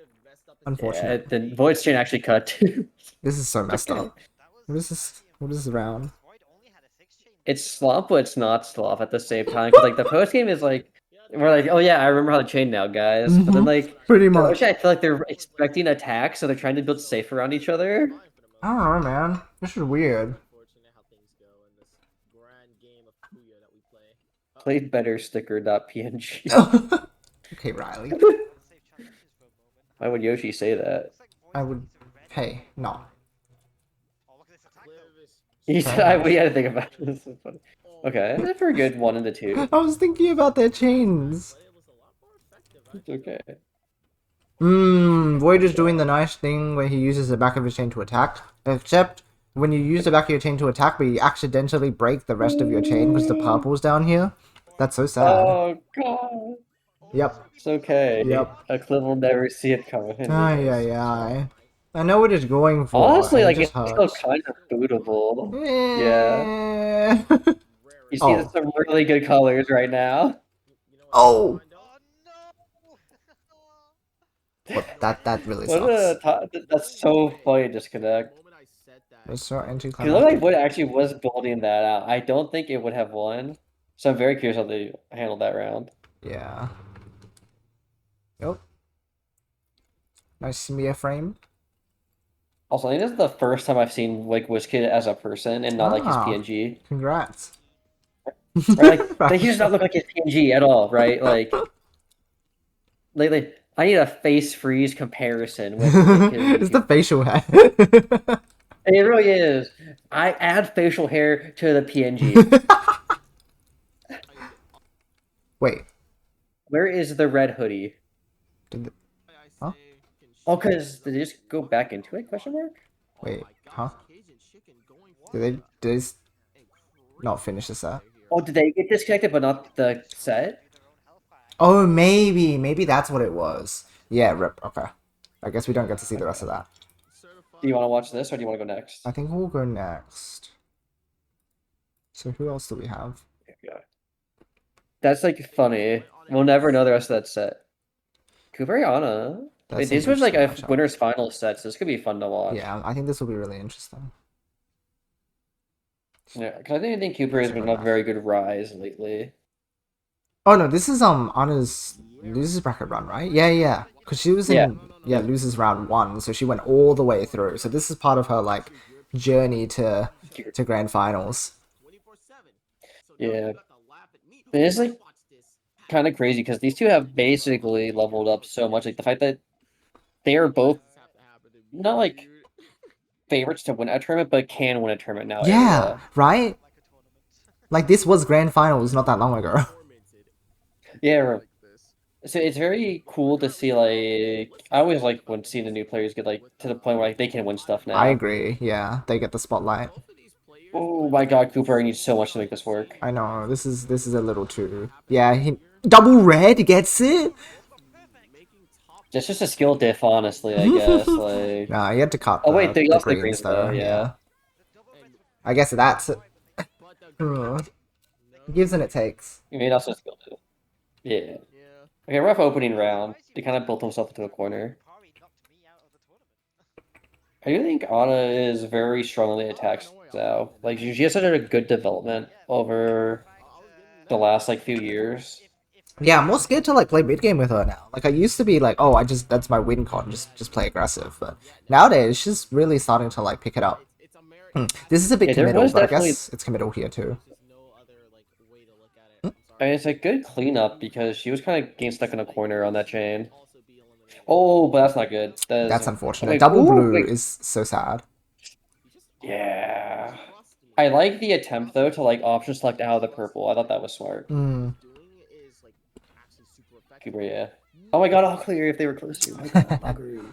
Unfortunate. the Void's chain actually cut too. This is so messed Okay. up. What is this? What is this round? It's slump, but it's not slump at the same time. Because like the post game is like, we're like, oh yeah, I remember how to chain now, guys. But then like, Pretty the much. Yoshi, I feel like they're expecting attacks, so they're trying to build safe around each other. I don't know, man. This is weird. Played better sticker.png. Okay, Riley. Why would Yoshi say that? I would. Hey, no. He said, we had to think about this. This is funny. Okay, that's a pretty good 1 into 2. I was thinking about their chains. It's okay. Void is doing the nice thing where he uses the back of his chain to attack. Except when you use the back of your chain to attack, but you accidentally break the rest of your chain because the purple's down here. That's so sad. Oh god. Yep. It's okay. Yep. A Cliff will never see it coming. Ay, ay, ay. I know what it's going for. Honestly, like it it's just still hurts. kind of bootable. Yeah. Yeah. You see Oh. some really good colors right now. Oh. What, that really What sucks. that's so funny disconnect. It's so Because it looked like anticlimactic. Wood actually was building that out. I don't think it would have won. So I'm very curious how they handled that round. Yeah. Yep. Nice smear frame. Also, I think this is the first time I've seen like WizKid as a person and not like his PNG. Congrats. Right? Like he does not look like his PNG at all, right? Like I need a face freeze comparison with It's the facial hair. It really is. I add facial hair to the PNG. Wait. Where is the red hoodie? Huh? Oh, because did they just go back into it? Question mark. Wait. Huh? Did they not finish the set? Oh, did they get disconnected but not the set? Oh, maybe that's what it was. Yeah, rip. Okay. I guess we don't get to see the rest of that. Do you want to watch this or do you want to go next? I think we'll go next. So who else do we have? Yeah. That's like funny. We'll never know the rest of that set. Kuberiana. Wait, this was like a winner's final set, so this could be fun to watch. Yeah, I think this will be really interesting. Yeah, because I think Cooper has been on a very good rise lately. Oh no, this is Anna's losers bracket run, right? Yeah. Because she was in losers round 1, so she went all the way through. So this is part of her like journey to grand finals. Yeah, it's like kind of crazy because these two have basically leveled up so much. Like the fact that they are both not like favorites to win a tournament, but can win a tournament now Yeah, era. right? Like this was grand finals not that long ago. Yeah, so it's very cool to see. Like I always like when seeing the new players get like to the point where like they can win stuff I now. agree. Yeah, they get the spotlight. Oh my God, Cooper needs so much to make this work. I know this is a little too. Yeah, he double red gets it. It's just a skill diff, honestly. I guess. Like, Nah, he had to cut oh wait, they the lost the greens greens though. though. Yeah. Yeah, I guess that's it. Gives and it takes. He made also a skill diff. Yeah. Okay, rough opening round. They kind of built himself into a corner. I do think Anna is very strongly attacked now. Like she has such a good development over the last like few years. Yeah, I'm more scared to like play mid game with her now. Like I used to be like, oh, I just that's my win con, just play aggressive. But nowadays, she's really starting to like pick it up. This is a bit Yeah, there committal, was but I definitely. guess it's committal here too. I mean, it's a good cleanup because she was kind of getting stuck in a corner on that chain. Oh, but that's not good. That is. That's Oh, unfortunate. wait, Double ooh, blue wait. is so sad. Yeah. I like the attempt though to like option select out of the purple. I thought that was smart. Mm. Cooper, yeah. Oh my God, all clear if they were closer. My God, buggery.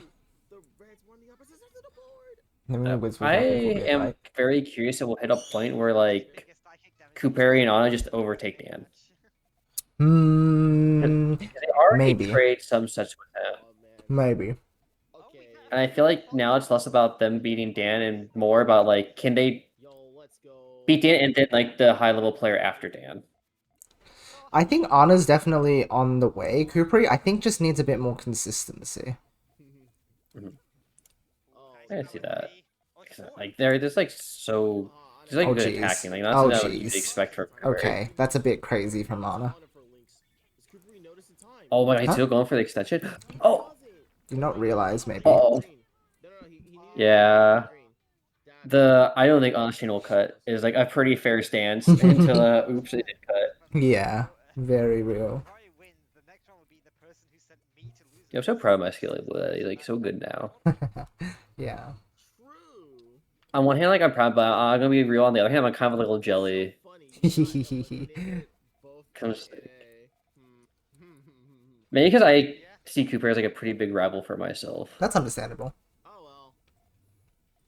Let me whiz I off before we get am right. very curious if we'll hit a point where like Cooperi and Ana just overtake Dan. Hmm. Because they already Maybe. trade some sets with him. Maybe. And I feel like now it's less about them beating Dan and more about like can they beat Dan and then like the high level player after Dan. I think Anna's definitely on the way. Kukri, I think, just needs a bit more consistency. Mhm. I can see that. Like they're just like so just like Oh, good jeez. attacking. Like that's Oh, not what you'd jeez. expect from Cooperi. Okay, that's a bit crazy from Anna. Oh my God, he's Huh? still going for the extension. Oh, Did not realize, maybe. oh, yeah. I don't think on-chain will cut is like a pretty fair stance until oops they did cut. Yeah, very real. Yeah, I'm so proud of my skill level. He's like so good now. Yeah. On one hand, like I'm proud, but I'm gonna be real. On the other hand, I'm kind of a little jelly. Comes maybe because I see Cooper as like a pretty big rival for myself. That's understandable.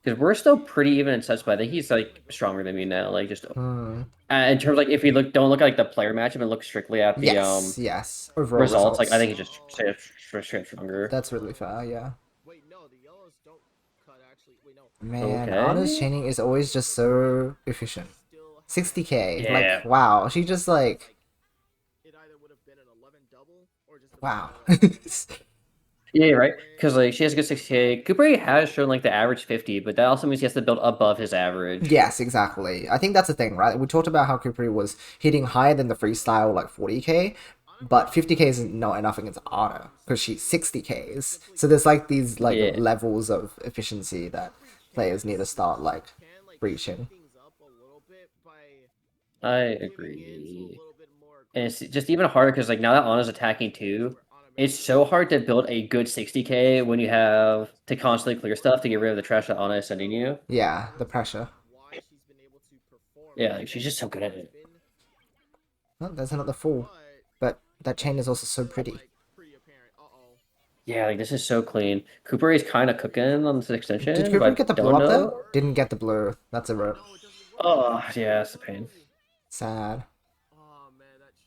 Because we're still pretty even in sets, but I think he's like stronger than me now. Like just Hmm. in terms of, like if we don't look at like the player matchup and look strictly at the Yes, yes. Overall results, like I results. think he's just straight stronger. That's really fair, yeah. Man, Anna's Okay. chaining is always just so efficient. 60k. Like, Yeah. wow. She just like wow. Yeah, right. Because like she has a good 60K. Cooper has shown like the average 50, but that also means he has to build above his average. Yes, exactly. I think that's the thing, right? We talked about how Kupri was hitting higher than the freestyle, like 40k, but 50k is not enough against Anna because she's 60ks. So there's like these like Yeah, levels of efficiency that players need to start like reaching. I agree. And it's just even harder because like now that Anna's attacking too, it's so hard to build a good 60K when you have to constantly clear stuff to get rid of the trash that Anna is sending you. Yeah, the pressure. Yeah, like she's just so good at it. Oh, that's another full. But that chain is also so pretty. Yeah, like this is so clean. Cooper is kind of cooking on this Did extension, Kupri but get the blow don't up there? know. Didn't get the blue. That's a rip. Oh, yeah, it's a pain. Sad.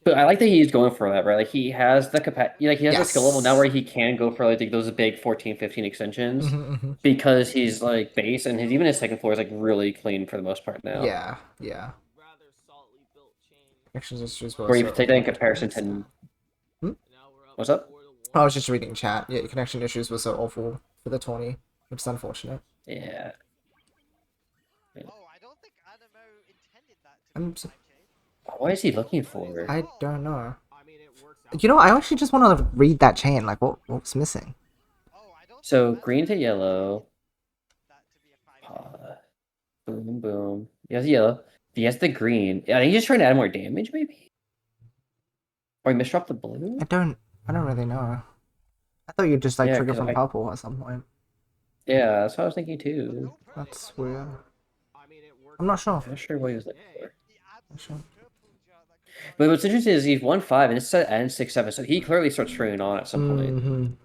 But I like that he's going for that, right? Like he has the capacity, like he has the skill level now Yes. where he can go for like those big 14, 15 extensions Hmm. because he's like base and even his second floor is like really clean for the most part now. Yeah, yeah. Connections issues were Where you also take that in awful for the comparison 20s. to Hmm? what's up? I was just reading chat. Yeah, connection issues were so awful for the 20, which is unfortunate. Yeah. I'm so, What is he looking for? I don't know. You know, I actually just want to read that chain. Like, what's missing? So green to yellow. Boom, boom. He has yellow. He has the green. I think he's just trying to add more damage, maybe? Or he misdropped the blue? I don't really know. I thought you'd just like Yeah, trigger because from purple at some point. yeah, that's what I was thinking too. That's weird. I'm not sure. I'm not sure what he was looking for. Not sure. But what's interesting is he's 1-5 and it's set at 6-7, so he clearly starts turning on at some point.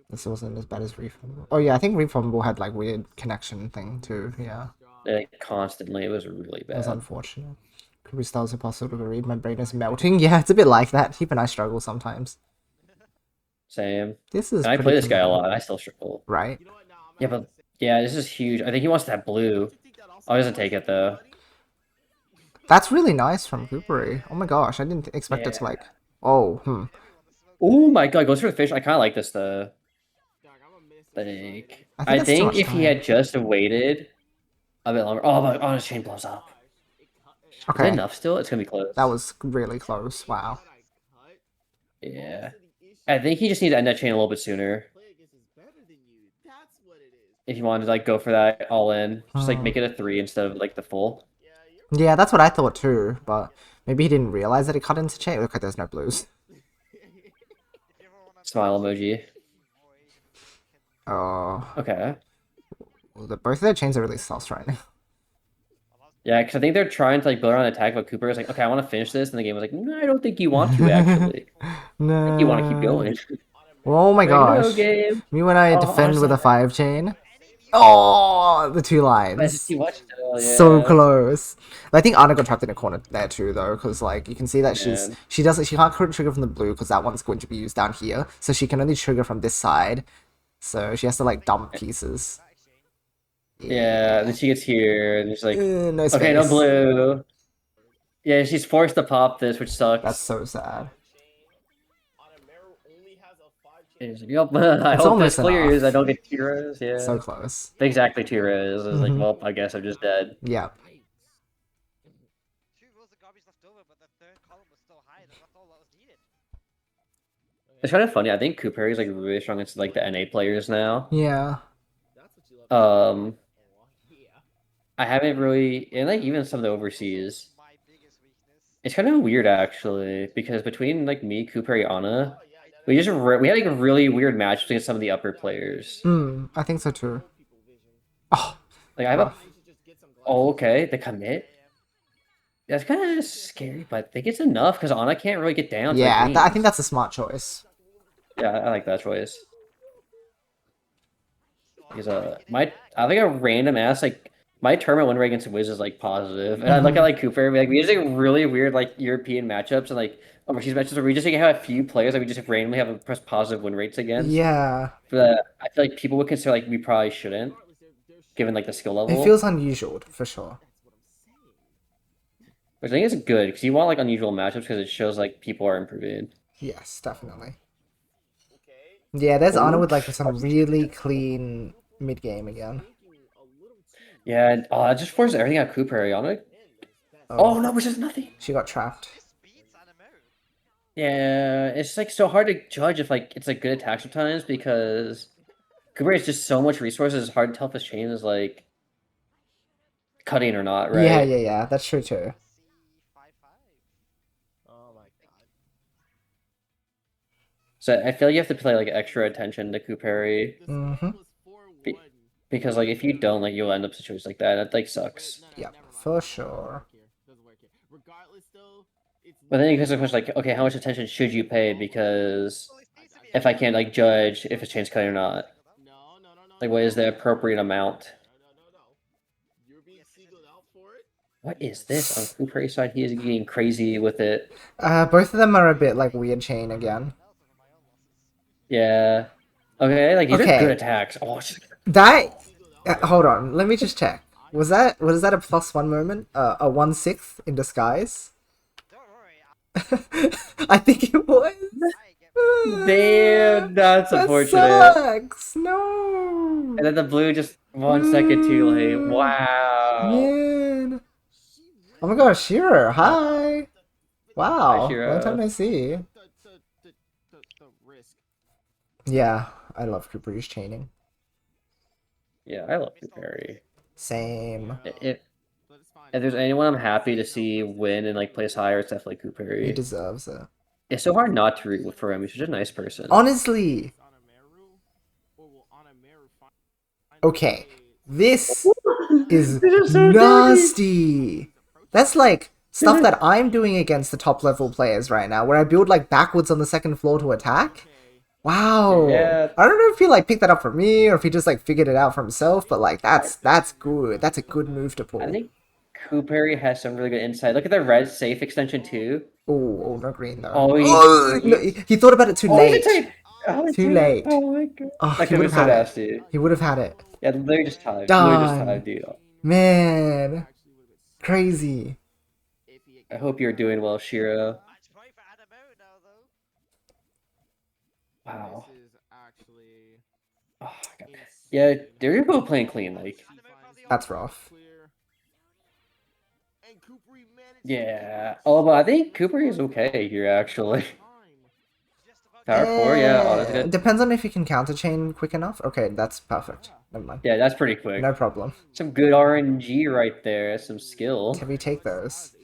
This wasn't as bad as Refundable. Oh yeah, I think Refundable had like weird connection thing too. Yeah. Like constantly, it was really bad. It was unfortunate. Could we still impossible to read? My brain is melting. Yeah, it's a bit like that. Even I struggle sometimes. Same. This is. And I play this guy a lot. I still struggle. Right. Yeah, but yeah, this is huge. I think he wants that blue. Oh, he doesn't take it though. That's really nice from Coopery. Oh my gosh, I didn't expect it to like. Oh. Oh my god, goes for the fish. I kind of like this though. Like, I think if he had just waited a bit longer. Oh my! Oh, his chain blows up. Okay. Is that enough still? It's gonna be close. That was really close. Wow. Yeah. I think he just needs to end that chain a little bit sooner. If you wanted to like go for that all in, just like make it a 3 instead of like the full. Yeah, that's what I thought too, but maybe he didn't realize that it cut into chain. Look, there's no blues. Smile emoji. Oh. Okay. Well, both of their chains are really sus right now. Yeah, because I think they're trying to like build around attack, but Cooper is like, okay, I want to finish this, and the game was like, no, I don't think you want to actually. No. I think you want to keep going. Oh my gosh. No, game. Me when I defend with a 5 chain. Oh, the 2 lines. So close. I think Anna got trapped in a corner there too, though, because like you can see that she can't trigger from the blue because that one's going to be used down here, so she can only trigger from this side. So she has to like dump pieces. Yeah, then she gets here, and she's like, no space. okay, no blue. Yeah, she's forced to pop this, which sucks. That's so sad. Like, yep, I hope this clears. I don't get 2 rows. Yeah. So close. Exactly 2 rows. I was like, well, I guess I'm just dead. Yeah. It's kind of funny. I think Cooper is like really strong against like the NA players now. Yeah. I haven't really, and like even some of the overseas. It's kind of weird actually, because between like me, Cooper, and Anna, we had like a really weird match between some of the upper players. I think so too. Oh, like I have a. Oh, okay, the commit. That's kind of scary, but I think it's enough because Anna can't really get down. Yeah, I think that's a smart choice. Yeah, I like that choice. Because I think a random ass like my tournament win rate against Wiz is like positive, and I look at like Cooper, like we just like really weird like European matchups and like overseas matchups where we just like have a few players that we just randomly have a positive win rates against. Yeah. But I feel like people would consider like we probably shouldn't, given like the skill level. It feels unusual for sure. Which I think is good because you want like unusual matchups because it shows like people are improving. Yes, definitely. Yeah, there's Anna with like some really clean mid game again. Yeah, it just forces everything out Cooper. Anna. Oh no, which is nothing. She got trapped. Yeah, it's like so hard to judge if like it's a good attack sometimes because Cooper has just so much resources. It's hard to tell if his chain is like cutting or not, right? Yeah. That's true too. So I feel like you have to pay like extra attention to Cooperi. Because like if you don't, like you'll end up situations like that. That like sucks. Yeah, for sure. But then you can question like, okay, how much attention should you pay? Because if I can't like judge if a chain's cutting or not, like what is the appropriate amount? What is this on Cooperi's side? He is getting crazy with it. Both of them are a bit like weird chain again. Yeah. Okay, like these are good attacks. Oh, that. Hold on, let me just check. Was that a +1 moment? A 1/6 in disguise? I think it was. Damn, that's unfortunate. Sucks. No. And then the blue just 1 second too late. Wow. Man. Oh my gosh, Shiro, hi. Wow. Hi, Shiro. Long time no see. Yeah, I love Cooper's chaining. Yeah, I love Cooperi. Same. If there's anyone I'm happy to see win and like place higher, it's definitely He Cooperi. deserves it. It's so hard not to root for him. He's such a nice person. Honestly. Okay. This is This is so dirty. nasty. That's like stuff that I'm doing against the top level players right now, where I build like backwards on the second floor to attack. Wow. Yeah, I don't know if he like picked that up from me or if he just like figured it out for himself, but like that's good. That's a good move to I pull. think Cooperi has some really good insight. Look at the red safe extension too. Oh, no green though. Oh, Oh, no, he thought about it too he's a late. type. Oh, Too dude. late. Oh my god. Oh, That he could would have have been so had it. nasty. He would have had it. Yeah, literally just tied. Literally just Done. tied, dude. Man. Crazy. I hope you're doing well, Shiro. Wow. Oh, God. Yeah, they're both playing clean. Like, That's rough. yeah. Oh, but I think Cooper is okay here, actually. Power 4, yeah. Oh, that's good. Depends on if you can counter chain quick enough. Okay, that's perfect. Never mind. Yeah, that's pretty quick. No problem. Some good RNG right there. Some skill. Can we take those?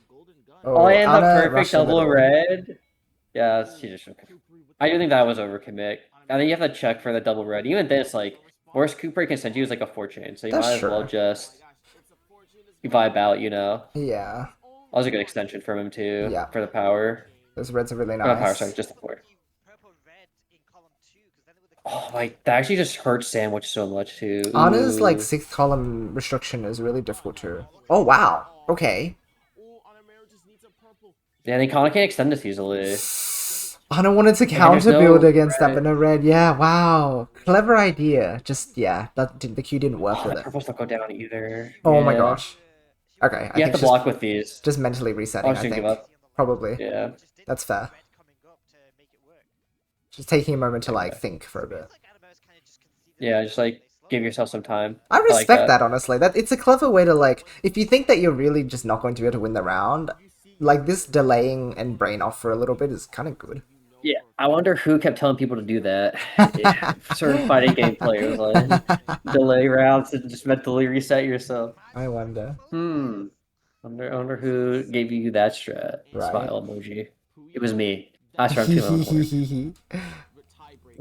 Oh, and the Ana perfect rushed the double middle. red. Yeah, she just. I do think that was overcommit. I think you have to check for the double red. Even this, like, worst Cooper can send you is like a 4-chain, so you That's might as well true. just vibe out, you know? Yeah. That was a good extension from him, too, Yeah. for the power. Those reds are really Not power, sorry, nice. just the 4. Oh, my, that actually just hurts Sandwich so much, too. Ana's like Ooh. 6th column restriction is really difficult too. Oh wow. Okay. Yeah, they kind of can't extend this easily. Ana wanted to And there's counter build no against that, but red. no red. Yeah, wow. Clever idea. Just, yeah, the Q didn't work Oh, with the it. purples don't go down either. Oh my Yeah. gosh. Okay, I You have think to it's block with these. just mentally I resetting, was I gonna give think. up. Probably. Yeah. That's fair. Just taking a moment to like Okay. think for a bit. Yeah, just like give yourself some time. I I like respect that. that honestly. That it's a clever way to like if you think that you're really just not going to be able to win the round, like this delaying and brain off for a little bit is kind of good. Yeah, I wonder who kept telling people to do that. Yeah, certain fighting game players like delay rounds and just mentally reset yourself. I wonder. I wonder who gave you that strat. Right. Smile emoji. It was me. That's what I'm feeling on board.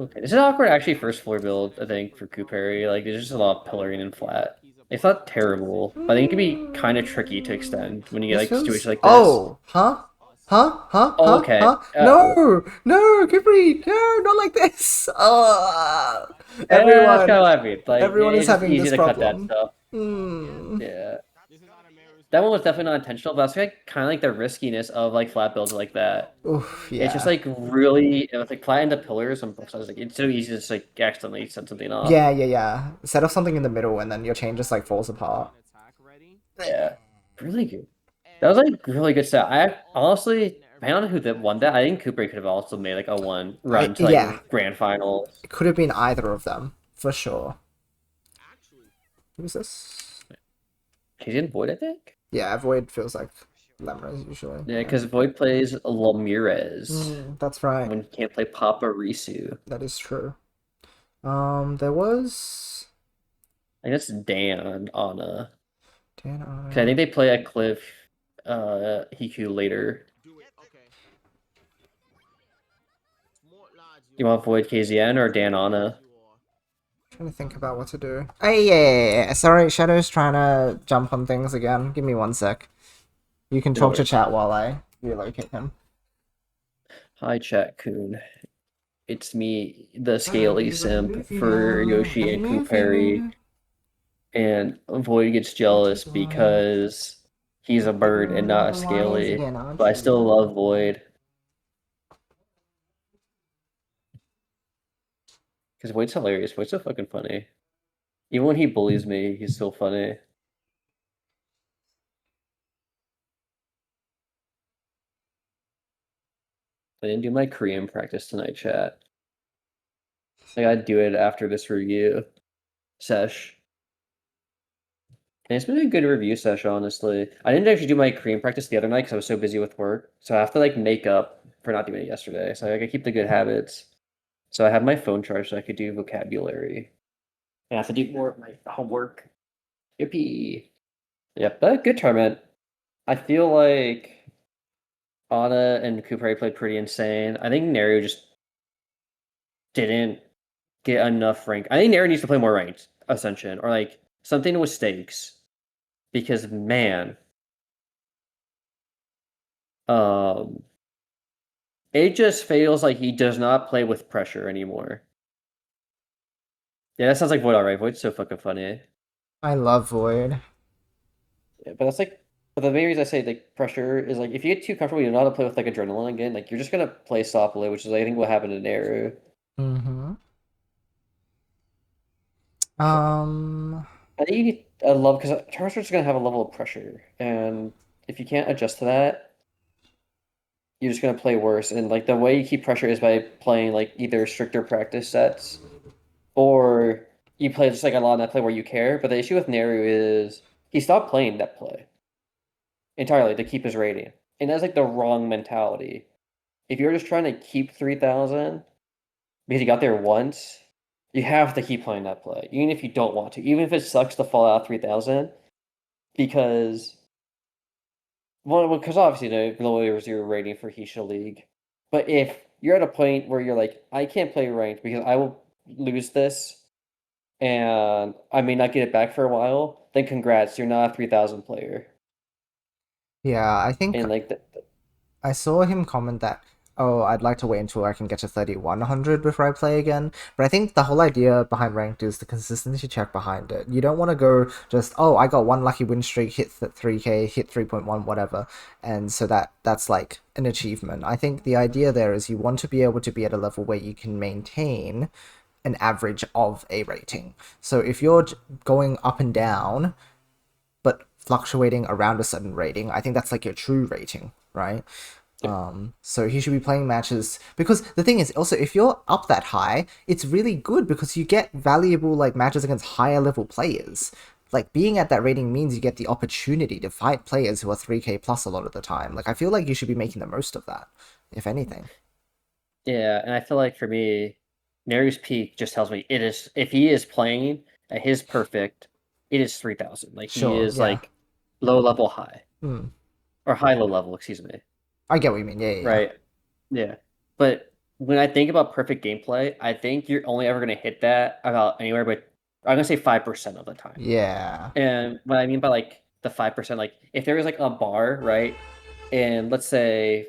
Okay, this is awkward actually first floor build, I think, for Cooperi. Like there's just a lot of pillaring and flat. It's not terrible, but I think it can be kind of tricky to extend when you get This like feels. situations like this. Oh, huh? Huh? Huh? Oh, Huh? okay. Huh? No! No, Kipri! No, not like this! That's Everyone, kind of what I mean. Like everyone is it's just having easy this to cut that problem. stuff. Hmm. Yeah. That one was definitely not intentional, but that's like kind of like the riskiness of like flat builds like that. Oof, It's just yeah. like really with like flat into pillars on both sides. Like it's so easy to just like accidentally set something off. Yeah, yeah, yeah. Set off something in the middle and then your chain just like falls apart. Yeah, really good. That was like really good set. I honestly, I don't know who that won that. I think Cooper could have also made like a one run to Yeah, like grand finals. it could have been either of them, for sure. Who's this? He's in Void, I think. Yeah, Void feels like Lemurs usually. Yeah, because Void plays Ramirez That's right. when he can't play Papa Risu. That is true. There was I guess Dan and Anna. Dan Because I think they play at Cliff Hiku later. You want Void KZN or Dan Anna? Trying to think about what to do. Hey, yeah. Sorry, Shadow's trying to jump on things again. Give me 1 sec. You can talk to chat while I relocate him. Hi, Chat Coon. It's me, the Scaly Simp for Yoshi and Cooperi. And Void gets jealous because he's a bird and not a Scaly. But I still love Void. Because Void's hilarious. Void's so fucking funny. Even when he bullies me, he's still funny. I didn't do my Korean practice tonight, chat. I gotta do it after this review sesh. And it's been a good review session, honestly. I didn't actually do my Korean practice the other night because I was so busy with work. So I have to like make up for not doing it yesterday. So I gotta keep the good habits. So I have my phone charged so I could do vocabulary. I have to do more of my homework. Yippee. Yeah, but good tournament. I feel like Anna and Cooper played pretty insane. I think Naru just didn't get enough rank. I think Naru needs to play more ranked Ascension or like something with stakes because man, um, it just feels like he does not play with pressure anymore. Yeah, that sounds like Void, alright. Void's so fucking funny. I love Void. Yeah, but that's like, but the main reason I say like pressure is like if you get too comfortable, you know how to play with like adrenaline again. Like you're just gonna play softly, which is I think what happened in Naru. Mm-hmm. So Um, I think you need a level because Charizard's just gonna have a level of pressure, and if you can't adjust to that, you're just gonna play worse. And like the way you keep pressure is by playing like either stricter practice sets or you play just like a lot of net play where you care. But the issue with Naru is he stopped playing net play entirely to keep his rating, and that's like the wrong mentality. If you're just trying to keep 3,000 because you got there once, you have to keep playing that play, even if you don't want to, even if it sucks to fall out 3,000, because well, because obviously the lowers your rating for Hisha League. But if you're at a point where you're like, I can't play ranked because I will lose this and I may not get it back for a while, then congrats, you're not a 3,000 player. yeah, I think And like, I saw him comment that, oh, I'd like to wait until I can get to 3,100 before I play again. But I think the whole idea behind ranked is the consistency check behind it. You don't want to go just, oh, I got one lucky win streak, hit 3K, hit 3.1, whatever. And so that's like an achievement. I think the idea there is you want to be able to be at a level where you can maintain an average of a rating. So if you're going up and down, but fluctuating around a certain rating, I think that's like your true rating, right? So he should be playing matches because the thing is also if you're up that high, it's really good because you get valuable like matches against higher level players. Like being at that rating means you get the opportunity to fight players who are 3K plus a lot of the time. Like I feel like you should be making the most of that, if anything. yeah, and I feel like for me, Naru's peak just tells me it is, if he is playing at his perfect, it is 3,000. Like he Sure, is yeah. like low level high Hmm. or high low level, excuse me. I get what you mean. Yeah, yeah, yeah. Right. Yeah. But when I think about perfect gameplay, I think you're only ever going to hit that about anywhere but I'm going to say 5% of the time. Yeah. And what I mean by like the 5%, like if there is like a bar, right? And let's say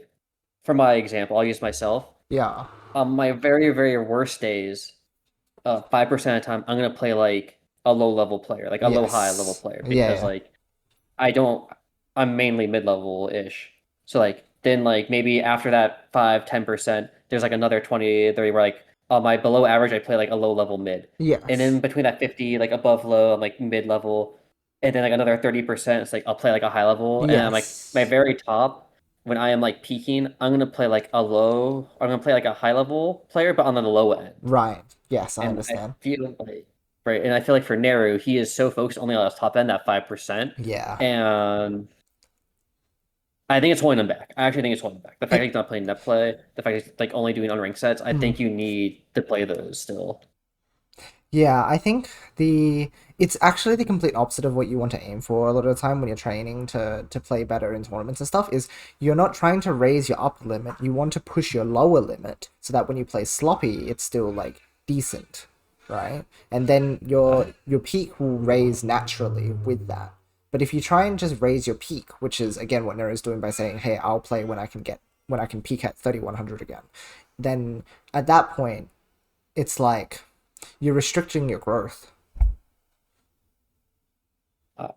for my example, I'll use myself. Yeah. On my very, very worst days, 5% of the time, I'm going to play like a low level player, like a low high level Yes. player, because Yeah. like I don't I'm mainly mid-level ish. So like then like maybe after that 5-10%, there's like another 20, 30 where like my below average I play like a low level mid. And Yes. then between that 50, like above low, I'm like mid level. And then like another 30%, it's like I'll play like a high level. And then I'm like my Yes. very top, when I am like peaking, I'm gonna play like a low, I'm gonna play like a high level player, but on the low end. Right. Yes, I And I understand. feel like right, and I feel like for Neru, he is so focused only on his top end, that 5%. Yeah. And I think it's holding him back. I actually think it's holding him back. The fact that It he's not playing net play, the fact he's like only doing unranked sets, I mm. think you need to play those still. Yeah, I think the it's actually the complete opposite of what you want to aim for a lot of the time when you're training to play better in tournaments and stuff is you're not trying to raise your upper limit, you want to push your lower limit so that when you play sloppy it's still like decent, right? And then I your peak will raise naturally with that. But if you try and just raise your peak, which is again what Nero's doing by saying, "Hey, I'll play when I can peak at 3,100 again," then at that point it's like you're restricting your growth.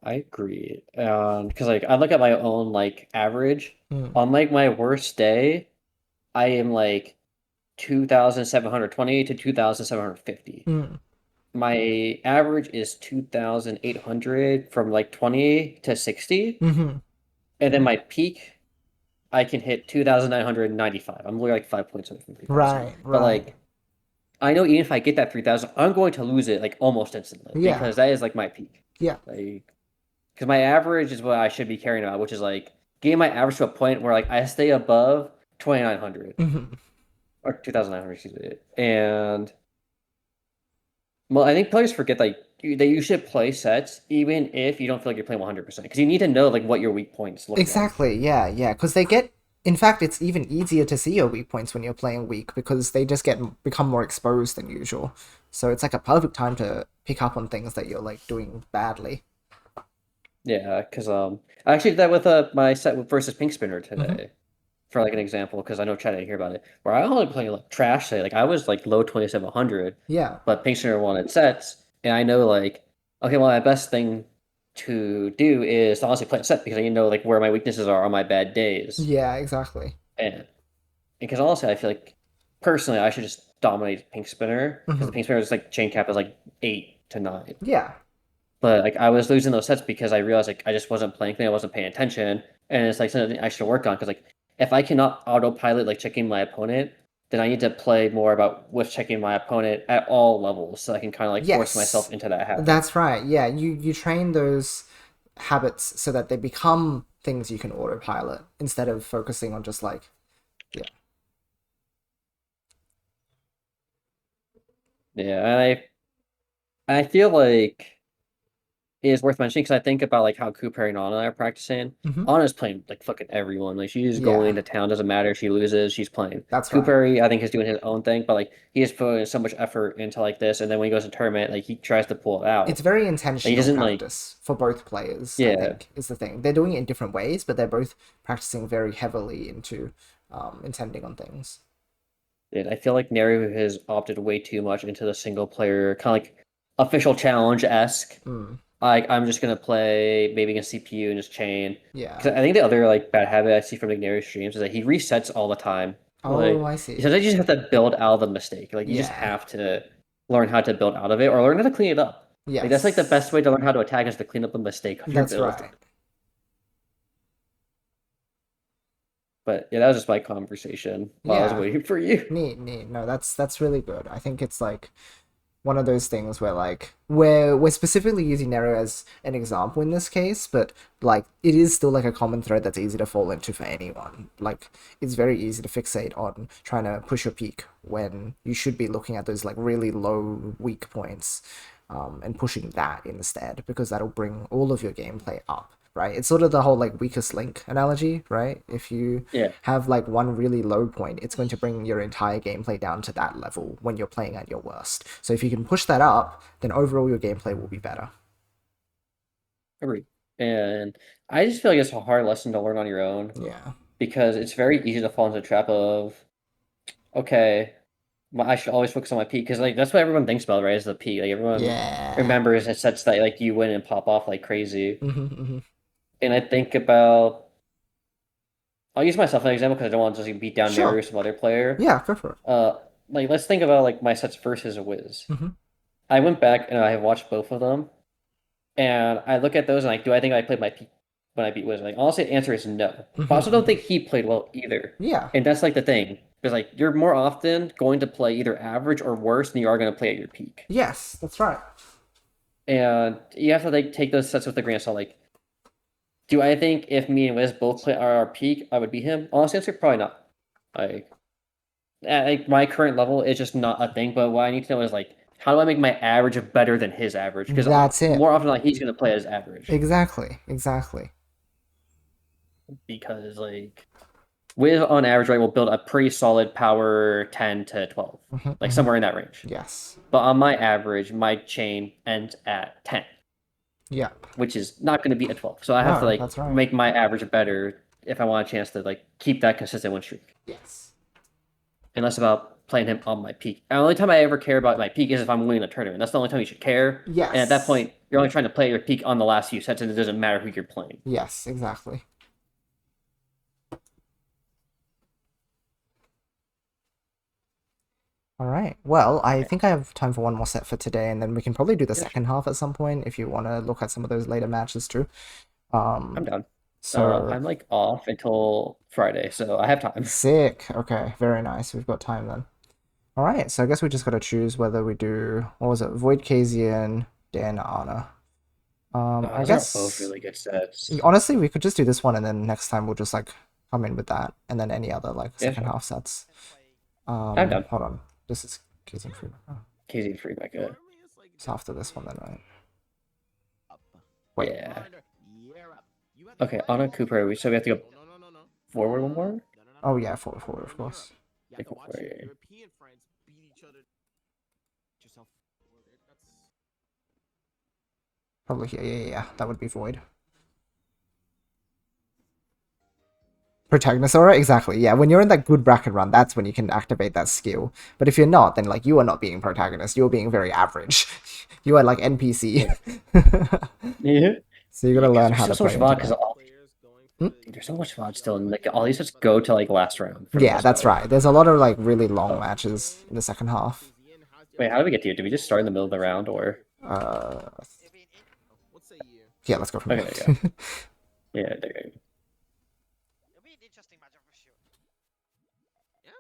I agree. Because like I look at my own like average Mm, on like my worst day, I am like 2,720 to 2,750. mm, My average is 2,800 from like 20 to 60, mm-hmm. and then my peak I can hit 2,995. I'm literally like 5 points away from 3,000. Right, But right. like I know even if I get that 3,000, I'm going to lose it like almost instantly Yeah, because that is like my peak. yeah. Like, because my average is what I should be caring about, which is like getting my average to a point where like I stay above 2,900 Mm-hmm. or 2,900, excuse me. And Well, I think players forget like that you should play sets even if you don't feel like you're playing 100% because you need to know like what your weak points look like. Exactly, yeah, yeah, because they get. In fact, it's even easier to see your weak points when you're playing weak because they just become more exposed than usual. So it's like a perfect time to pick up on things that you're like doing badly. Yeah, because I actually did that with my set versus Pink Spinner Hmm. today for like an example because I know Chad didn't hear about it. Where I only playing like trash today, like I was like low 2700, Yeah, but Pink Spinner wanted sets, and I know like okay, well my best thing to do is to honestly play a set because I know like where my weaknesses are on my bad days, yeah, exactly. and because honestly I feel like personally I should just dominate Pink Spinner because the Hmm. Pink Spinner is like chain cap is like 8 to 9. Yeah, But like I was losing those sets because I realized like I just wasn't playing clean, I wasn't paying attention, and it's like something I should work on because like if I cannot autopilot like checking my opponent, then I need to play more about with checking my opponent at all levels so I can kind of like force myself yes, into that habit. that's right. Yeah, you train those habits so that they become things you can autopilot instead of focusing on just like yeah. Yeah, and I feel like it is worth mentioning because I think about like how Cooper and Anna are practicing. Hmm. Anna's playing like fucking everyone. Like she's going Yeah, into town, doesn't matter if she loses, she's playing. that's right. Cooper, I think, is doing his own thing, but like he is putting so much effort into like this, and then when he goes to tournament, like he tries to pull it It's out. very Like he intentional doesn't like practice for both players, I yeah. think, is the thing. They're doing it in different ways, but they're both practicing very heavily into intending on things. And I feel like Neru has opted way too much into the single player kind of like official challenge-esque. Mm, Like I'm just gonna play maybe against CPU and just chain. yeah. Because I think the other like bad habit I see from Ignario streams is that he resets all the time. Oh, Like I see. sometimes you just have to build out of the mistake. Like you just Yeah. have to learn how to build out of it or learn how to clean it up. Like that's like the best Yes. way to learn how to attack is to clean up the mistake of your That's build. right. But yeah, that was just my conversation while I was Yeah. waiting for you. Neat, neat. No, that's really good. I think it's like one of those things where like we're specifically using Nero as an example in this case, but like it is still like a common thread that's easy to fall into for anyone. Like it's very easy to fixate on trying to push your peak when you should be looking at those like really low weak points, and pushing that instead because that'll bring all of your gameplay up. Right, it's sort of the whole like weakest link analogy, right? If you Yeah, have like one really low point, it's going to bring your entire gameplay down to that level when you're playing at your worst. So if you can push that up, then overall your gameplay will be better. agreed. And I just feel like it's a hard lesson to learn on your own Yeah. because it's very easy to fall into the trap of okay, I should always focus on my peak because like that's what everyone thinks about, right? Is the peak. Like everyone Yeah. remembers it sets that like you win and pop off like crazy. Hmm. Hmm. And I think about I'll use myself as an example because I don't want to just beat down Naru Sure. or some other player. Yeah, go for it. Like let's think about like my sets versus a Wiz. Hmm. I went back and I have watched both of them, and I look at those and like, do I think I played my peak when I beat Wiz? Like, honestly, the answer is no. But I also don't Hmm. think he played well either. Yeah. And that's like the thing. Because like you're more often going to play either average or worse than you are going to play at your peak. Yes, that's right. And you have to like take those sets with a grain of salt. Like, do I think if me and Wiz both play at our peak, I would beat him? Honest answer, probably not. Like at like my current level, it's just not a thing. But what I need to know is like, how do I make my average better than his average? Because That's it. more often like he's going to play as average. Exactly. Exactly. Because like with on average, right, we'll build a pretty solid power 10 to 12, Hmm. like Hmm. somewhere in that range. Yes. But on my average, my chain ends at 10, Yep. which is not going to be a 12. So I have to No, like that's right. make my average better if I want a chance to like keep that consistent win streak. Yes. And that's about playing him on my peak. And the only time I ever care about my peak is if I'm winning a tournament. That's the only time you should care. And at that Yes. point, you're only trying to play your peak on the last few sets, and it doesn't matter who you're playing. Yes, exactly. All right. Well, I think I have time for one more set for today, and then we can probably do the Yeah, second half at some point if you want to look at some of those later matches too. I'm Um, down. so I'm like off until Friday, so I have time. sick. Okay, very nice. We've got time then. All right. So I guess we just got to choose whether we do what was it, Void Kazian, Dan Anna. I Those are both guess really good sets. honestly we could just do this one, and then next time we'll just like come in with that, and then any other like Yeah, second sure. half sets. I'm done. Hold on. This is Kazian free. Oh. KZ free back up. It's after this one then, right? Wait. Yeah. Okay, Anna Cooper. So we have to go forward one more. Oh yeah, forward, of course. Probably here. Yeah. That would be Void. Protagonist aura? Exactly, yeah. When you're in that good bracket run, that's when you can activate that skill. But if you're not, then like you are not being protagonist. You're being very average. You are like NPC. Yeah. So you gotta learn how to so play much into that. There's so much VOD still, and like all these just go to like last round. Yeah, that's right. There's a lot of like really long matches in the second half. Wait, how did we get to here? Did we just start in the middle of the round, or? Yeah, let's go from here. Okay, there. Yeah, there you go. It'll be an interesting matchup for sure. Yeah?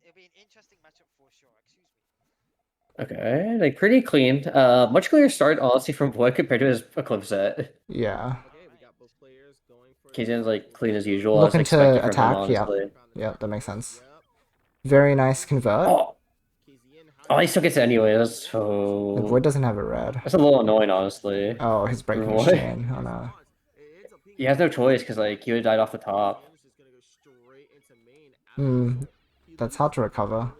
It'll be an interesting matchup for sure. Excuse me. Okay, like pretty clean. Much cleaner start, honestly, from Void compared to his Eclipse set. Yeah. KZN's like clean as usual. Looking to attack, yeah. Yeah, that makes sense. Very nice convert. Oh, he still gets it anyway. That's so... And Void doesn't have a red. That's a little annoying, honestly. Oh, he's breaking his chain. Oh no. He has no choice, because like, he would have died off the top. That's hard to recover.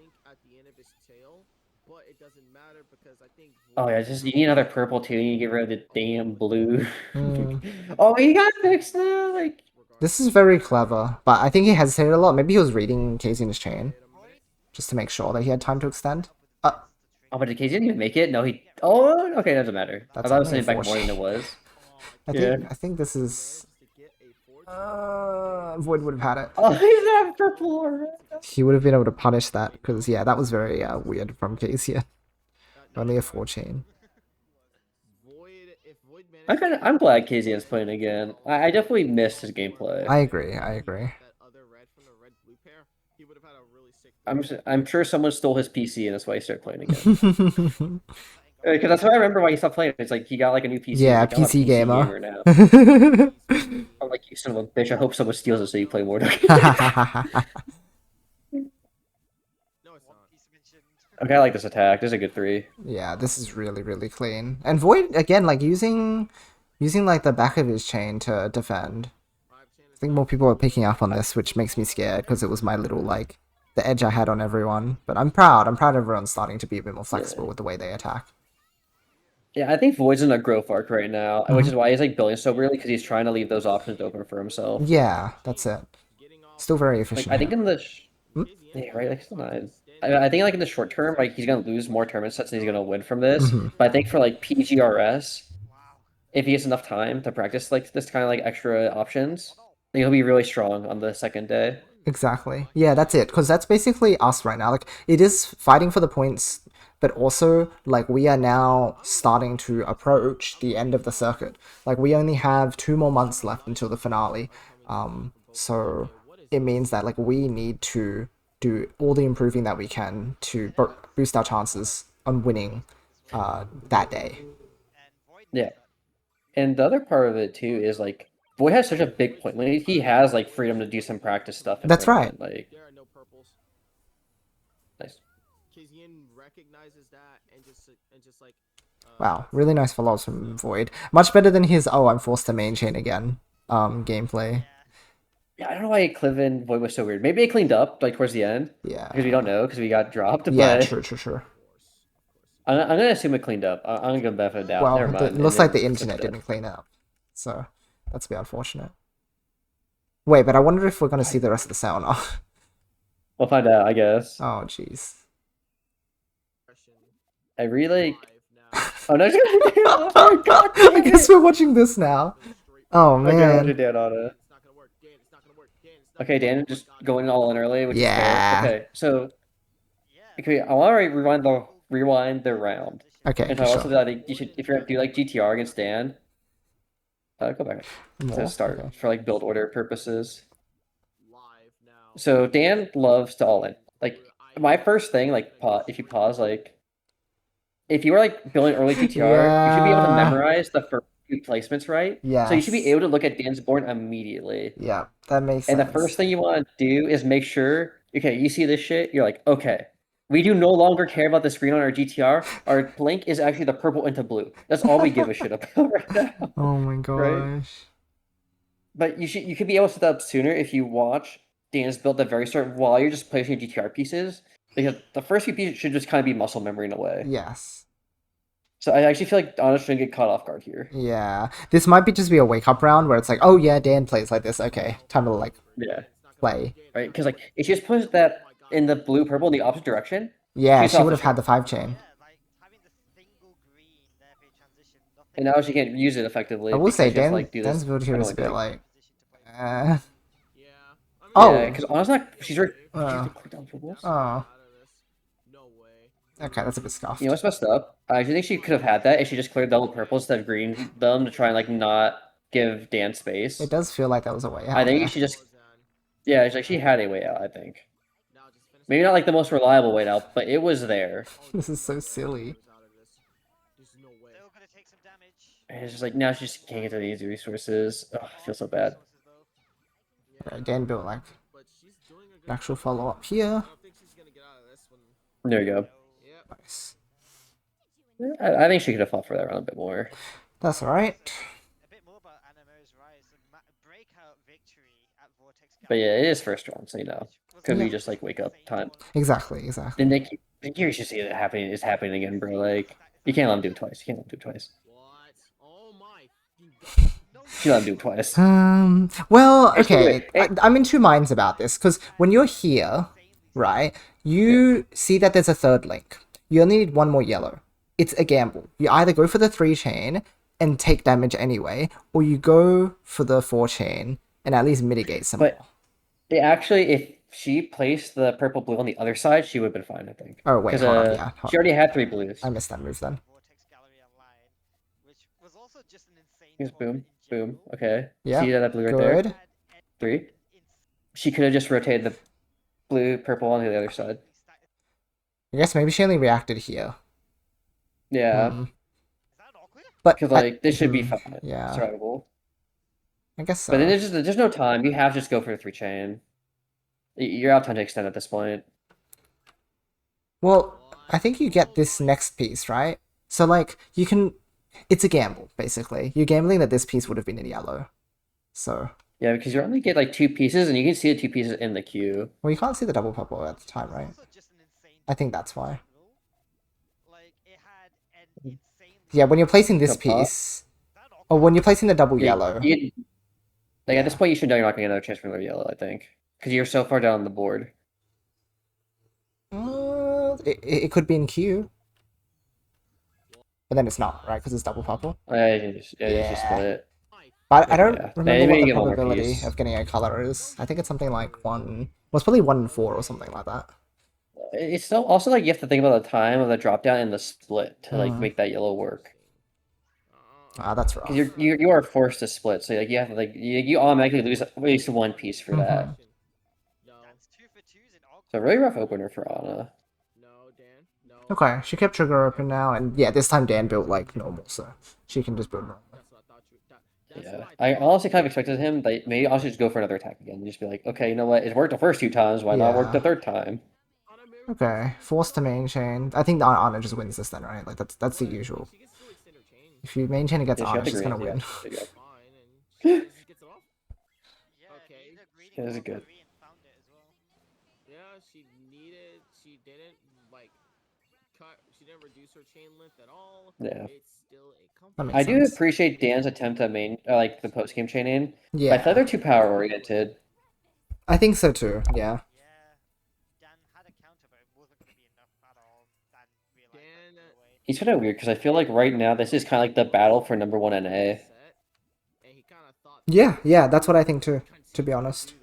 Oh yeah, just you need another purple too. You get rid of the damn blue. Oh, he got fixed now. Like this is very clever, but I think he hesitated a lot. Maybe he was reading Casey in his chain, just to make sure that he had time to extend. Oh, but did Casey didn't even make it? No, he. Oh, okay, doesn't matter. I thought it was sending back more than it was. I think this is. Void would have had it. Oh, he's not purple already. He would have been able to punish that because yeah, that was very weird from Casey. Only a 4 chain. I'm glad KZ is playing again. I definitely missed his gameplay. I agree. I'm sure someone stole his PC and that's why he started playing again. Because that's why I remember why he stopped playing. It's like he got like a new PC. Yeah, like, PC gamer now. I'm like, you son of a bitch. I hope someone steals it so you play more. Okay, I like this attack. This is a good 3. Yeah, this is really clean. And Void again, like using like the back of his chain to defend. I think more people are picking up on this, which makes me scared because it was my little like the edge I had on everyone. But I'm proud. Everyone's starting to be a bit more flexible with the way they attack. Yeah, I think Void's in a growth arc right now, which is why he's like building so early because he's trying to leave those options open for himself. Yeah, that's it. Still very efficient. Like, I think in the yeah, right, like still nice. I think like in the short term, like he's gonna lose more tournament sets and he's gonna win from this. But I think for like PGRS, if he has enough time to practice like this kind of like extra options, then he'll be really strong on the second day. Exactly. Yeah, that's it. Because that's basically us right now. Like it is fighting for the points, but also like we are now starting to approach the end of the circuit. Like we only have 2 more months left until the finale. So it means that like we need to do all the improving that we can to boost our chances on winning that day. Yeah. And the other part of it too is like Void has such a big point. Like, he has like freedom to do some practice stuff. That's right. Like nice. Wow, really nice follows from Void. Much better than his I'm forced to main chain again gameplay. Yeah, I don't know why Cliven Void was so weird. Maybe it cleaned up like towards the end. Yeah. Because we don't know because we got dropped. Yeah, but true. I'm gonna assume it cleaned up. I'm gonna give benefit of doubt. Well, never mind. It looks like the internet didn't clean up, so that's a bit unfortunate. Wait, but I wonder if we're gonna see the rest of the set or not. We'll find out, I guess. Oh, jeez. I really Oh no! Oh, God, I guess we're watching this now. Oh man. Okay, Dan, just going all in early. Which is fair. Okay, so I want to rewind the round. Okay. And also that you should, if you're gonna do like GTR against Dan, go back to start for like build order purposes. So Dan loves to all in. Like my first thing, like if you pause, like if you were like building early GTR, you should be able to memorize the first few placements, right? Yeah. So you should be able to look at Dan's board immediately. Yeah, that makes sense. And the first thing you want to do is make sure, okay, you see this shit, you're like, okay, We do no longer care about the screen on our GTR. Our blink is actually the purple into blue. That's all we give a shit about right now. Oh my Right? gosh. But you could be able to set that up sooner if you watch Dan's build at the very start while you're just placing your GTR pieces. Because the first few pieces should just kind of be muscle memory in a way. Yes. So I actually feel like Honest shouldn't get caught off guard here. Yeah. This might be just be a wake up round where it's like, oh yeah, Dan plays like this. Okay, time to like Yeah. play. Right? Because like if she just puts that in the blue purple in the opposite direction, Yeah, she's she off would the have had the train. 5-chain. Yeah, like having the single green there for your transition. Nothing. And now she can't use it effectively I will say because she has to Dan like do Dan's this build here is a bit thing. like Transition to play. Oh. Yeah, because Anna's not. She's right. Uh, Click down purples. oh. Okay, that's a bit scuffed. You know what's messed up? I actually think she could have had that if she just cleared double purples instead of green them to try and like not give Dan space. It does feel like that was a way out. I think there. she just. Yeah, it's like she had a way out. I think. Maybe not like the most reliable way out, but it was there. This is so silly. Still gonna take some damage. And it's just like now she just can't get to these resources. Oh, I feel so bad. Right, Dan built like an actual follow up here. There you go. Nice. I think she could have fought for that round a bit more. That's alright. A bit more about Anamo's rise. Breakout victory at Vortex. But yeah, it is first round, so you know. Could Yeah. be just like wake up time. Exactly, exactly. And Nick, you should see it happening. It's happening again, bro. Like you can't let him do it twice. You can't let him do it twice. You let him do it twice. Well, Actually, okay. wait, I'm in two minds about this because when you're here, right, you see that there's a third link. You only need one more yellow. It's a gamble. You either go for the 3-chain and take damage anyway, or you go for the 4-chain and at least mitigate some But more. actually, if she placed the purple blue on the other side, she would have been fine, I think. Oh, wait, 'Cause, hold on, yeah. she already had 3 blues. I missed that move then. Vortex Gallery Online, which was also just an insane. Here's boom, tournament in boom. general. Okay. Yeah, See that blue right there? good. 3. She could have just rotated the blue, purple onto the other side. I guess maybe she only reacted here. Yeah. Hmm. Is that an all clear? But Because like this should be hmm, fine. yeah. Survivable. I guess so. But then there's no time. You have to just go for the 3-chain. You're out time to extend at this point. Well, I think you get this next piece, right? So, like, you can... It's a gamble, basically. You're gambling that this piece would have been in yellow. So... Yeah, because you only get like 2 pieces, and you can see the 2 pieces in the queue. Well, you can't see the double purple at the time, right? Also just an insane I think that's why. like it had an insane. Yeah, when you're placing this Jump up. piece... Or when you're placing the double Yeah, yellow... like at this point, you should know you're not gonna get another chance for another yellow. I think because you're so far down the board. It could be in queue. But then it's not, right? Because it's double purple. Just Yeah. split it. But I don't Yeah. remember Maybe what the get one more probability piece. of getting a color is. I think it's something like 1... Well, it's probably 1 in 4 or something like that. It's still also like you have to think about the time of the drop down and the split to like Mhm. make that yellow work. Ah, that's rough. Because you are forced to split, so like you have to like you automatically lose at least 1 piece for that. Mhm. That's 2 for 2s in all. So really rough opener for Anna. Okay, she kept trigger open now, and yeah, this time Dan built like normal, so she can just build normal. Yeah, I honestly kind of expected him. Like maybe I should just go for another attack again and just be like, okay, you know what? It worked the first 2 times. Why not work Yeah. the 3rd time? Okay, forced to main chain. I think the Anna just wins this then, right? Like that's the usual. If you main chain against Yeah, she Anna, got the she's gonna green. win. Yeah, there you go. Yeah, Okay. neither greedy Yeah, this is nor good. green found it as well. Yeah, she didn't like she didn't reduce her chain length at all. Yeah. It's still a That makes I do sense. appreciate Dan's attempt at main like the post game chaining. I Yeah, thought they're too power oriented. I think so too. Yeah. Yeah, Dan had a counter, but it wasn't going to be enough at all. Dan realized Dan, that away. He's kind of weird because I feel like right now this is kind of like the battle for number 1 NA. set, and he kind of thought Yeah, that's what I think too, to be honest.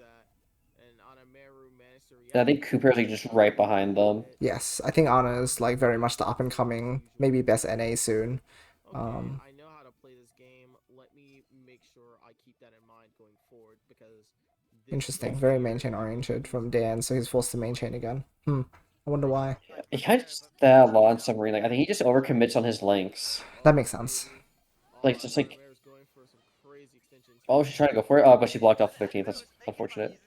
And I think Cooper is like just right behind them. Yes, I think Anna is like very much the up and coming, maybe best NA soon. Okay, I know how to play this game. Let me make sure I keep that in mind going forward because Interesting, very main chain oriented from Dan, so he's forced to main chain again. I wonder why. He kind of just that law in submarine. Like I think he just overcommits on his links. That makes sense. Like just like oh, she's trying to go for it. Oh, but she blocked off the 13th. That's unfortunate.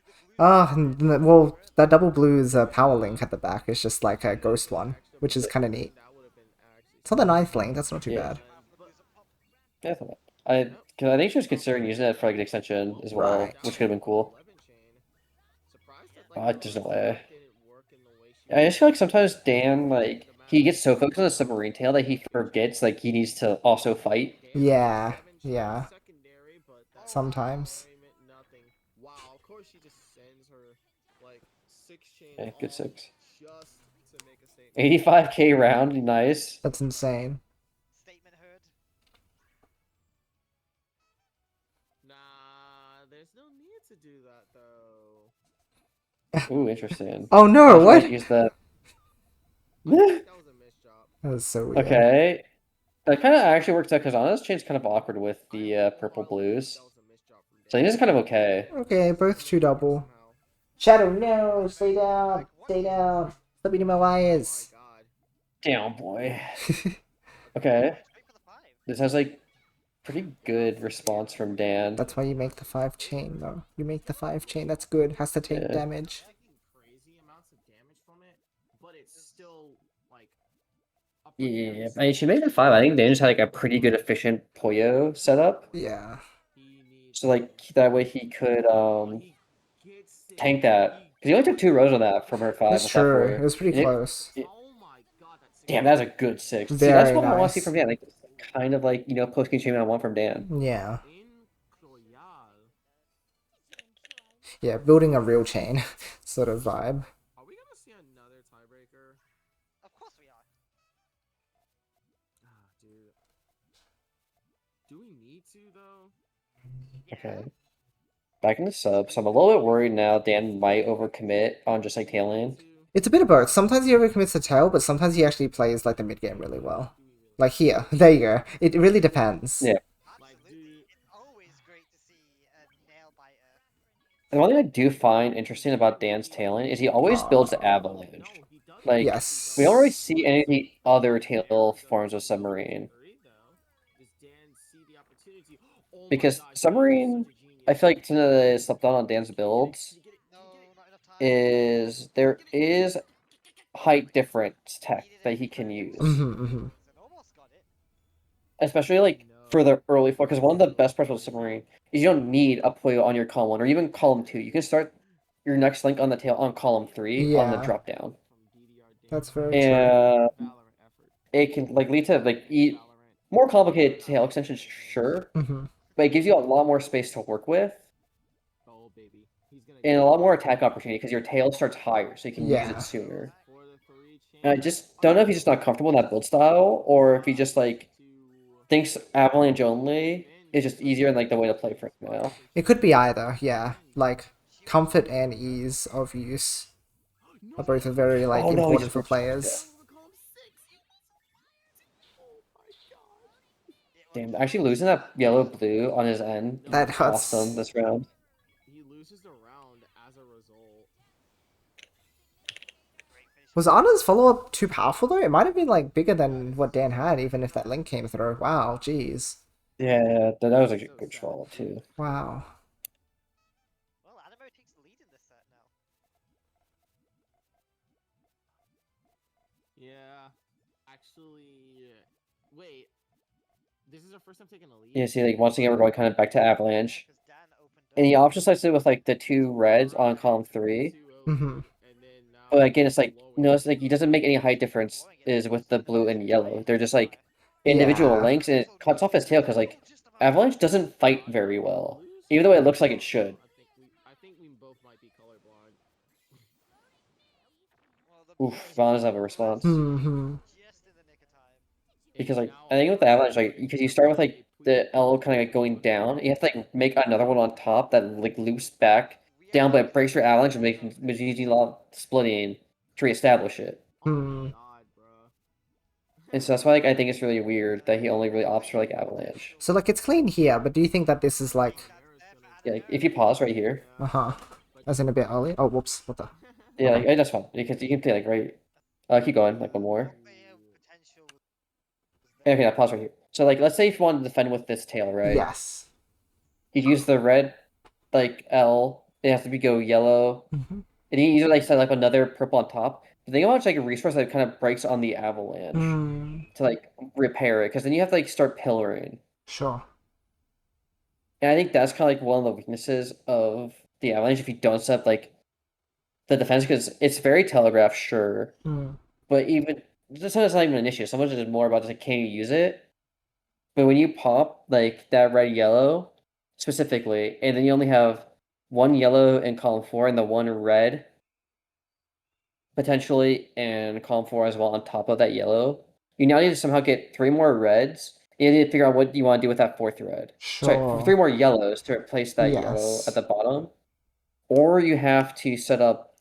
Well, that double blue's power link at the back is just like a ghost one, which is kind of neat. It's not the ninth link, that's not too Yeah. bad. Yeah, cause I think she was considering using it for like an extension as well, Right. which could have been cool. There's no way. I just feel like sometimes Dan, like, he gets so focused on the submarine tail that he forgets, like, he needs to also fight. Yeah, yeah. Sometimes. Wow, of course she just sends her like 6-chain. Yeah, good 6. Just to make a statement. 85k round, nice. That's insane. Statement heard. Nah, there's no need to do that though. Ooh, interesting. Oh no, I what? use that. That was a missed job. That was so weird. Okay. That kind of actually works out because Anna's chain's kind of awkward with the purple blues. So I think this is kind of okay. Okay, both 2 double. Shadow, no! Stay down! Stay down! Stop eating my wires! Damn, boy. Okay. Straight for the 5. This has, like, pretty good response from Dan. That's why you make the 5 chain, though. You make the 5 chain, that's good. Has to take Yeah. damage. Crazy amounts of damage from it, but it's still like Yeah, I mean, she made it 5. I think Dan just had, like, a pretty good, efficient Puyo setup. Yeah. So, like, that way he could, tank that. Because he only took 2 rows on that from her 5. That's with that true. 4. It was pretty And close. Damn, that's a good 6. See, Very that's what I want to see nice. from Dan. Like, kind of like, post-game chain I want from Dan. Yeah. Yeah, building a real chain sort of vibe. Are we gonna see another tiebreaker? Of course we are. Ah, dude. Do we need to though? Okay. Back in the sub, so I'm a little bit worried now Dan might overcommit on just, like, tail lane. It's a bit of both. Sometimes he overcommits the tail, but sometimes he actually plays like the mid game really well. Like here. There you go. It really depends. Yeah. Absolutely. It's always great to see a nail biter. And one thing I do find interesting about Dan's tail lane is he always builds the avalanche. Like, Yes. we don't really see any of the other tail forms of submarine. Because submarine, I feel like something that is slept on Dan's builds No, not enough time. is there is height difference tech that he can use. Mm-hmm. Almost got it. Especially like for the early floor, because one of the best parts about submarine is you don't need a Puyo on your column 1 or even column 2. You can start your next link on the tail on column 3 on the Yeah. drop down. That's very true. And it can like lead to like more complicated tail extensions, sure, Mm-hmm. but it gives you a lot more space to work with and a lot more attack opportunity because your tail starts higher, so you can use Yeah. it sooner. And I just don't know if he's just not comfortable in that build style, or if he just like thinks avalanche only is just easier and like the way to play for him now. It could be either, yeah. Like, comfort and ease of use are both very, like, Oh, no, important he's for switched, players. Damn, actually losing that yellow blue on his end That hurts. cost him this round. He loses the round as a result. Great finish. Was Anna's follow-up too powerful, though? It might have been, like, bigger than what Dan had, even if that link came through. Wow, jeez. Yeah, that was a good follow too. Wow. Well, Animo takes the lead in this set now. Yeah, actually, wait. This is our first time taking a lead. Yeah, see, like once again we're going kind of back to avalanche. Because Dan opened And he up. option sliced it with like the 2 reds on column 3. Mm-hmm. But again, it's like notice like he doesn't make any height difference is with the blue and yellow. They're just like individual Yeah. links, and it cuts off his tail because like avalanche doesn't fight very well, even though it looks like it should. I think we both might be colorblind. Well, the Oof, Puyo's Vaughn doesn't have a response Mm-hmm. just in the nick of time. because like I think with the avalanche, like because you start with like the L kind of like going down, you have to like make another one on top that like loops back down, but it breaks your avalanche and makes Majiji Law splitting to reestablish it. Hmm. God, bro. And so that's why like I think it's really weird that he only really opts for like avalanche. So, like, it's clean here, but do you think that this is, like... Yeah, like if you pause right here, Uh-huh. As in a bit early? Oh, whoops. What the... yeah, like that's fine. You can play like right. Keep going, like one more. Potential was Okay, now pause right here. So like, let's say if you wanted to defend with this tail, right? Yes. You'd use the red, like L it has to be go yellow. Mm-hmm. And you either like set up another purple on top. The thing about it's like a resource that kind of breaks on the avalanche Mm, to like repair it, because then you have to like start pillaring. sure. And I think that's kind of like one of the weaknesses of the avalanche if you don't set up like the defense, because it's very telegraphed, sure, Mm, but even this is not even an issue. So much is more about just like can you use it? But when you pop like that red yellow specifically, and then you only have one yellow in column 4 and the one red potentially in column 4 as well on top of that yellow, you now need to somehow get 3 more reds. You need to figure out what you want to do with that 4th red. Sorry, 3 sure. more yellows to replace that yellow at Yes. the bottom. Or you have to set up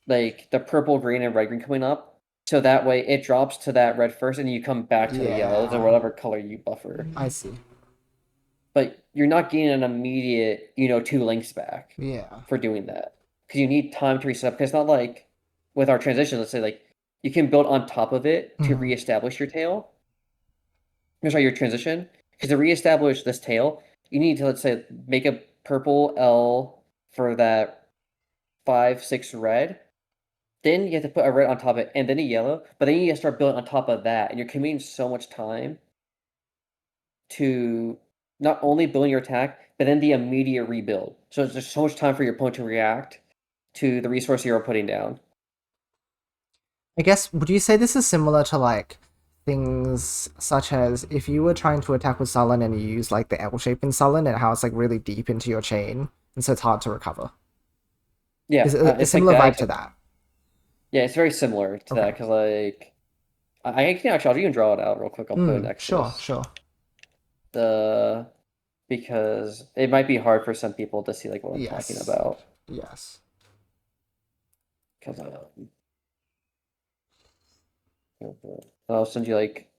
like the purple, green, and red green coming up. So that way it drops to that red first and you come back to the yellows or Yeah. whatever color you buffer. I see. But you're not getting an immediate, 2 links back Yeah. for doing that. Because you need time to reset. Because it's not like with our transition, let's say like you can build on top of it to Mhm. reestablish your tail. Sorry, your transition. Because to reestablish this tail, you need to, let's say, make a purple L for that 5, 6 red. Then you have to put a red on top of it, and then a yellow. But then you have to start building on top of that, and you're committing so much time to not only building your attack, but then the immediate rebuild. So there's so much time for your opponent to react to the resource you're putting down. I guess, would you say this is similar to like things such as if you were trying to attack with Sullen and you use like the L shape in Sullen and how it's like really deep into your chain and so it's hard to recover? Yeah, Is it a it's like similar that. vibe to that? Yeah, it's very similar to that Okay. because like I can actually I'll even draw it out real quick. I'll put it next to Sure, this. sure. The because it might be hard for some people to see like what I'm talking Yes. about. Yes. Because I'll send you like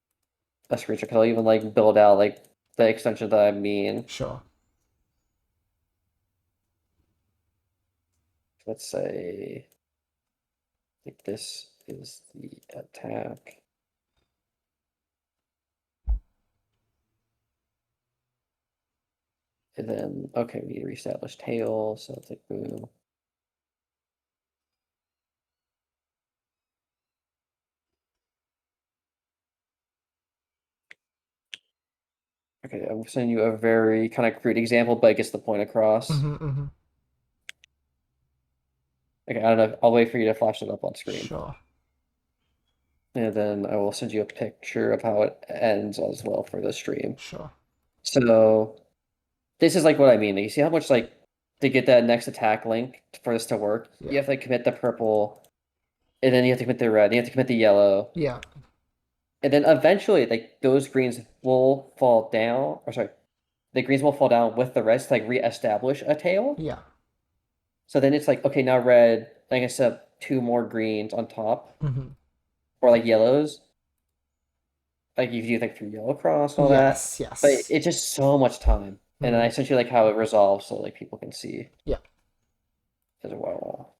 a screenshot because I'll even like build out like the extension that I mean. Sure. Let's say like this is the attack. And then okay, we need to reestablish tail, so it's like boom. Okay, I'm sending you a very kind of crude example, but it gets the point across. Mm-hmm. Okay, I don't know. I'll wait for you to flash it up on screen. Sure. And then I will send you a picture of how it ends as well for the stream. Sure. So this is like what I mean. You see how much like to get that next attack link for this to work, Yeah. you have to commit the purple, and then you have to commit the red, and you have to commit the yellow. Yeah. And then eventually like those greens will fall down, or sorry, the greens will fall down with the reds to like reestablish a tail. Yeah. So then it's like, okay, now red, I can set up 2 more greens on top, Mm-hmm. or like yellows. Like you do like 3 yellow across and all Yes, that. yes. But it's just so much time. And then I sent you like how it resolves so like people can see. Yeah. As well.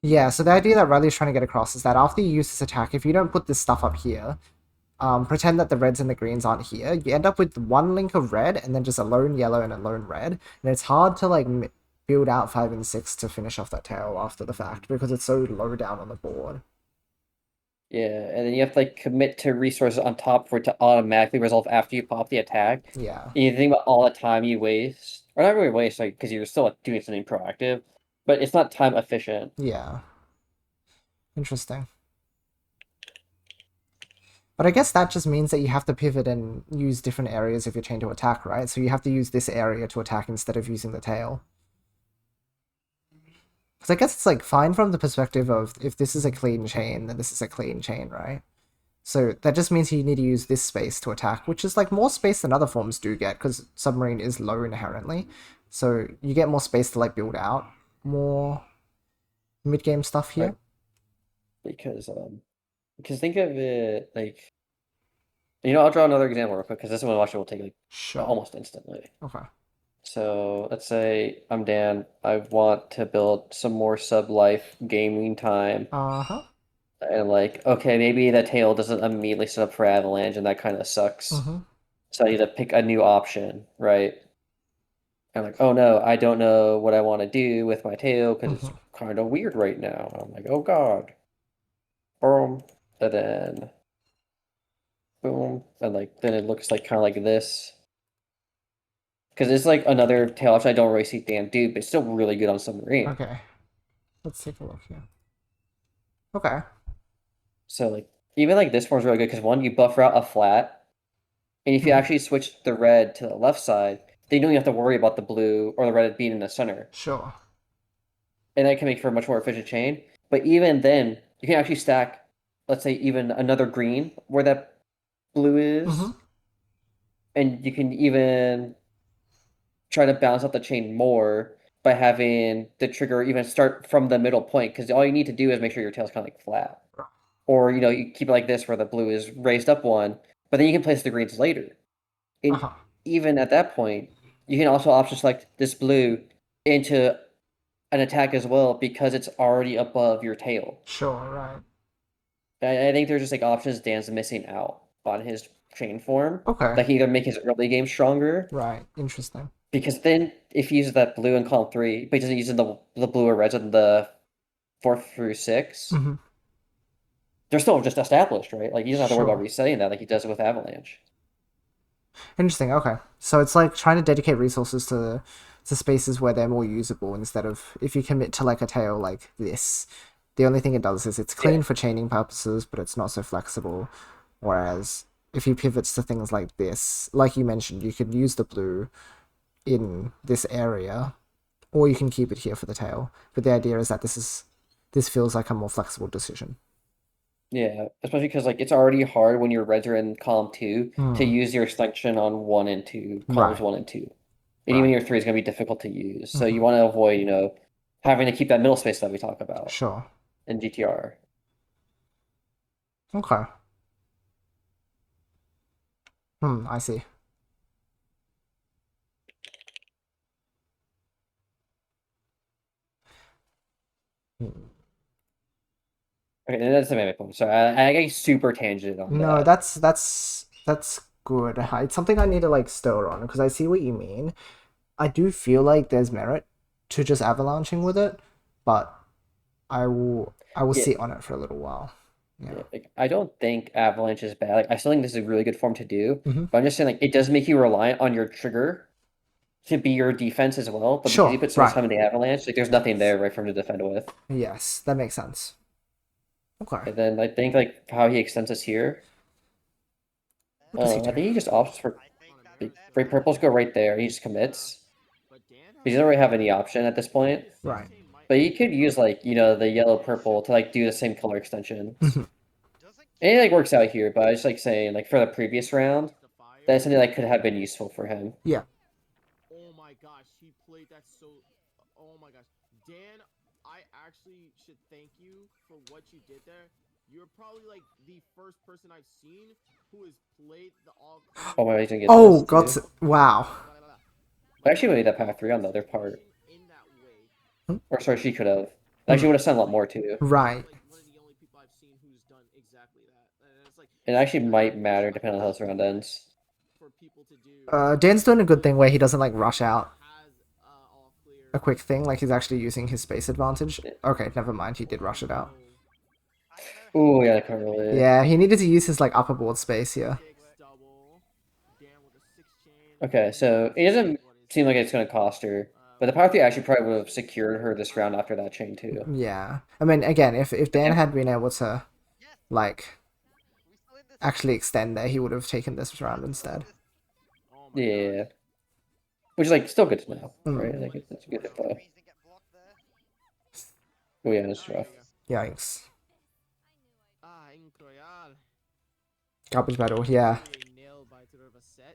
Yeah, so the idea that Riley's trying to get across is that after you use this attack, if you don't put this stuff up here, pretend that the reds and the greens aren't here, you end up with 1 link of red and then just a lone yellow and a lone red, and it's hard to like build out 5 and 6 to finish off that tail after the fact because it's so low down on the board. Yeah, and then you have to like commit to resources on top for it to automatically resolve after you pop the attack. Yeah. And you think about all the time you waste, or not really waste, like because you're still doing something proactive, but it's not time efficient. Yeah. Interesting. But I guess that just means that you have to pivot and use different areas of your chain to attack, right? So you have to use this area to attack instead of using the tail. Because I guess it's like fine from the perspective of if this is a clean chain, then this is a clean chain, right? So that just means you need to use this space to attack, which is like more space than other forms do get, because Submarine is low inherently. So you get more space to like build out more mid-game stuff here. Right. Because think of it like, I'll draw another example real quick because this one actually will take like Sure. almost instantly. Okay. So let's say I'm Dan. I want to build some more sub-life gaming time. Uh-huh. And like, okay, maybe that tail doesn't immediately set up for Avalanche, and that kind of sucks. Mm-hmm. So I need to pick a new option, right? I'm like, oh no, I don't know what I want to do with my tail because it's kind of weird right now. I'm like, oh god. Boom. And then boom. And like then it looks like kind of like this. Because it's like another tail option I don't really see Dan do, but it's still really good on Submarine. Okay. Let's take a look here. Okay. So like even like this form's really good because one, you buffer out a flat, and if you actually switch the red to the left side, then you don't even have to worry about the blue or the red being in the center. Sure. And that can make for a much more efficient chain. But even then, you can actually stack, let's say, even another green where that blue is, and you can even try to balance out the chain more by having the trigger even start from the middle point, because all you need to do is make sure your tail's kind of like flat. Or, you keep it like this where the blue is raised up one, but then you can place the greens later. And even at that point, you can also option select this blue into an attack as well because it's already above your tail. Sure, right. I think there's just like options Dan's missing out on his chain form. Okay. That can either make his early game stronger. Right. Interesting. Because then if he uses that blue in column 3, but he doesn't use the blue or reds in the 4th through 6, they're still just established, right? Like, he doesn't have to worry about resetting that like he does with Avalanche. Interesting. Okay. So it's like trying to dedicate resources to spaces where they're more usable instead of if you commit to like a tail like this. The only thing it does is it's clean for chaining purposes, but it's not so flexible. Whereas if he pivots to things like this, like you mentioned, you could use the blue in this area, or you can keep it here for the tail. But the idea is that this feels like a more flexible decision. Yeah, especially because like it's already hard when your reds are in column 2 to use your selection on 1 and 2, columns 1 and 2. And even your 3 is going to be difficult to use. So you want to avoid, having to keep that middle space that we talk about. Sure. In GTR. Okay. I see. Okay, that's the main point. So I get super tangent on that. No, that's good. It's something I need to like stir on because I see what you mean. I do feel like there's merit to just avalanching with it, but I will sit on it for a little while. Yeah. Like, I don't think Avalanche is bad. Like, I still think this is a really good form to do. But I'm just saying, like, it does make you reliant on your trigger to be your defense as well. But because you put so much time in the Avalanche, like, there's nothing there right for him to defend with. Yes, that makes sense. Okay. And then I think like how he extends this here. I think he just opts for great purples go right there. He just commits. He doesn't really have any option at this point. Right. But you could use like, the yellow purple to like do the same color extension. And it like works out here, but I just like saying like for the previous round, that's something that could have been useful for him. Yeah. Oh my gosh, he played that so. Oh my gosh, Dan, I actually should thank you for what you did there. You're probably like the first person I've seen who has played the all. Oh my God, oh God! Wow. I actually made that path 3 on the other part. Or sorry, she could have. Actually, would have sent a lot more too. Right. It actually might matter depending on how this round ends. Dan's doing a good thing where he doesn't like rush out a quick thing, like he's actually using his space advantage. Okay, never mind, he did rush it out. Ooh, yeah, Carnival. Yeah, he needed to use his like upper board space here. Okay, so it doesn't seem like it's going to cost her. But the power 3 actually probably would have secured her this round after that chain too. Yeah. I mean, again, if Dan had been able to, like, actually extend there, he would have taken this round instead. Yeah. Which is, like, still good to know, right? Like, it's a good info. Oh yeah, that's rough. Yikes. Garbage battle, yeah.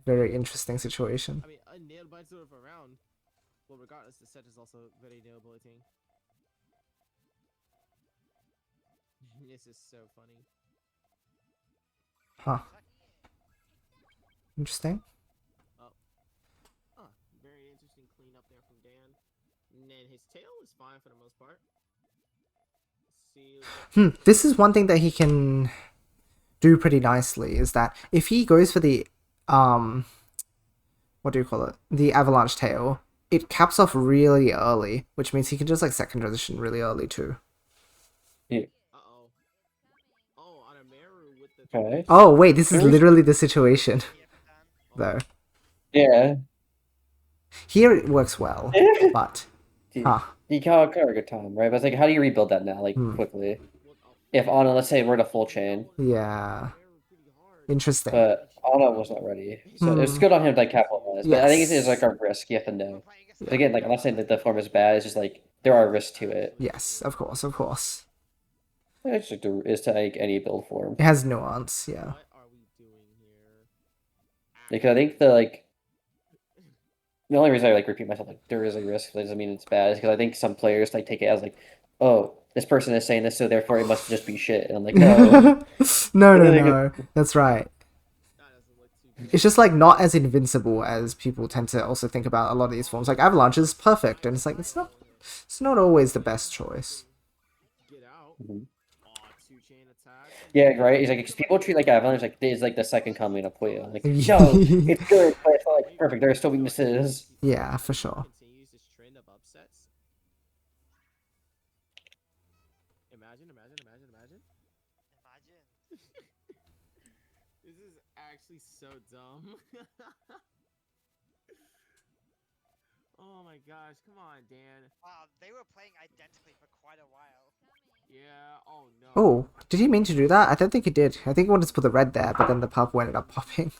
Very interesting situation. I mean, a nail bites sort of around. Well, regardless, the set is also very nailable, I think. This is so funny. Huh. Interesting. Oh. Huh. Very interesting cleanup there from Dan. And then his tail is fine for the most part. Let's see. This is one thing that he can do pretty nicely, is that if he goes for the what do you call it? The avalanche tail. It caps off really early, which means he can just like second transition really early too. Uh-oh. Oh, on a Meru with the Okay. Oh wait, this is Here we- literally the situation though. Yeah. Here it works well, but huh. You got a good time, right? But it's like, how do you rebuild that now, like quickly? If Anna, let's say we're in a full chain, Yeah. Interesting. but Anna was not ready, so it's good on him to like capitalize. But I think it's like a risk you have to know. But again, like I'm not saying that the form is bad. It's just like there are risks to it. Yes, of course, of course. It's just is to like any build form. It has nuance, yeah. What are we doing here? Because I think the only reason I like repeat myself like there is a risk that doesn't mean it's bad is because I think some players like take it as like, oh, this person is saying this, so therefore it must just be shit. And I'm like, no. No. That's right. It's just like not as invincible as people tend to also think about a lot of these forms. Like Avalanche is perfect, and it's like it's not always the best choice. Get out. Mhm. Two-chain attack. Yeah, right. He's like, because people treat like Avalanche like it's like the second coming of Puyo. I'm like, no, it's good, but it's not like perfect. There are still weaknesses. Yeah, for sure. Continues this trend of upsets. Imagine. This is actually so dumb. Oh my gosh, come on, Dan. Wow, they were playing identically for quite a while. Yeah, oh no. Oh, did he mean to do that? I don't think he did. I think he wanted to put the red there, but then the purple ended up popping.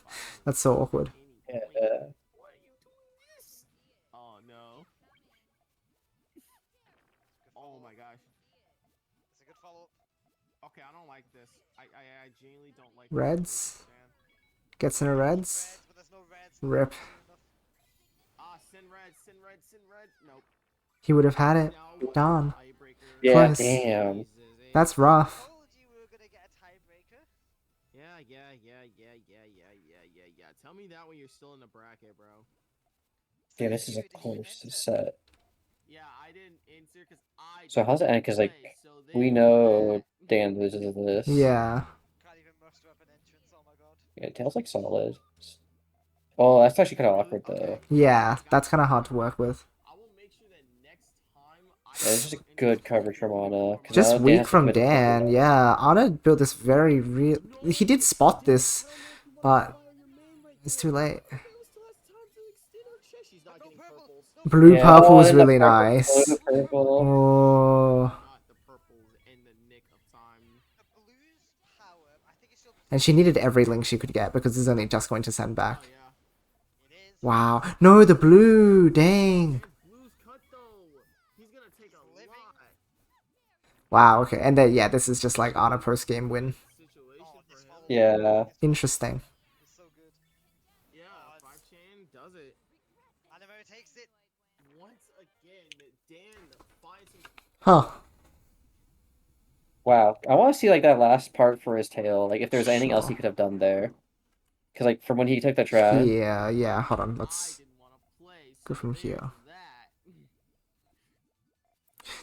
That's so awkward. Yeah. Why are you doing this? Oh no. Oh my gosh. It's a good follow-up. Okay, I don't like this. I genuinely don't like Reds? this, man. Gets in a reds. Reds, but there's no reds. Rip. Send red. Nope. He would have had it. Now, Darn. tiebreaker. Yeah, Close. damn. Jesus, eh? That's rough. Told you we were gonna get a tiebreaker. Yeah. Tell me that when you're still in the bracket, bro. Yeah, this is a Did you close enter? set. Yeah, I didn't answer because I. So how's it end? Because like play, so they we were know mad. Dan loses this. Yeah. Can't even muster up an entrance. Oh my god. Yeah, Tail's like solid. Oh, that's actually kind of awkward though. Yeah, that's kind of hard to work with. I will make sure that next time I Yeah, this is a good coverage from Anna. 'cause Just now Dan weak has to from commit to Dan, something. yeah. Anna built this very real. He did spot this, but it's too late. She's not getting purples. Blue Yeah, purple oh, is and the really purple, nice. blue, purple. Oh, Not the purples in the nick of time. The blues power. I think it's still. and she needed every link she could get because it's only just going to send back. Oh yeah. It is. Wow. No, the blue. Dang. Blue's cut though. He's gonna take a Living. lot. Wow. Okay. And then yeah, this is just like Anna post game win. Situation Oh, for this him. follow-up Yeah. Interesting. is so good. Yeah, Oh, it's- 5-chain does it. Animo takes it. Once again, Dan finds him. Huh. Wow. I want to see like that last part for his tail. Like if there's anything else he could have done there. Because like from when he took the trap. Yeah. Hold on. I Let's didn't want to play. go So from there's here. that.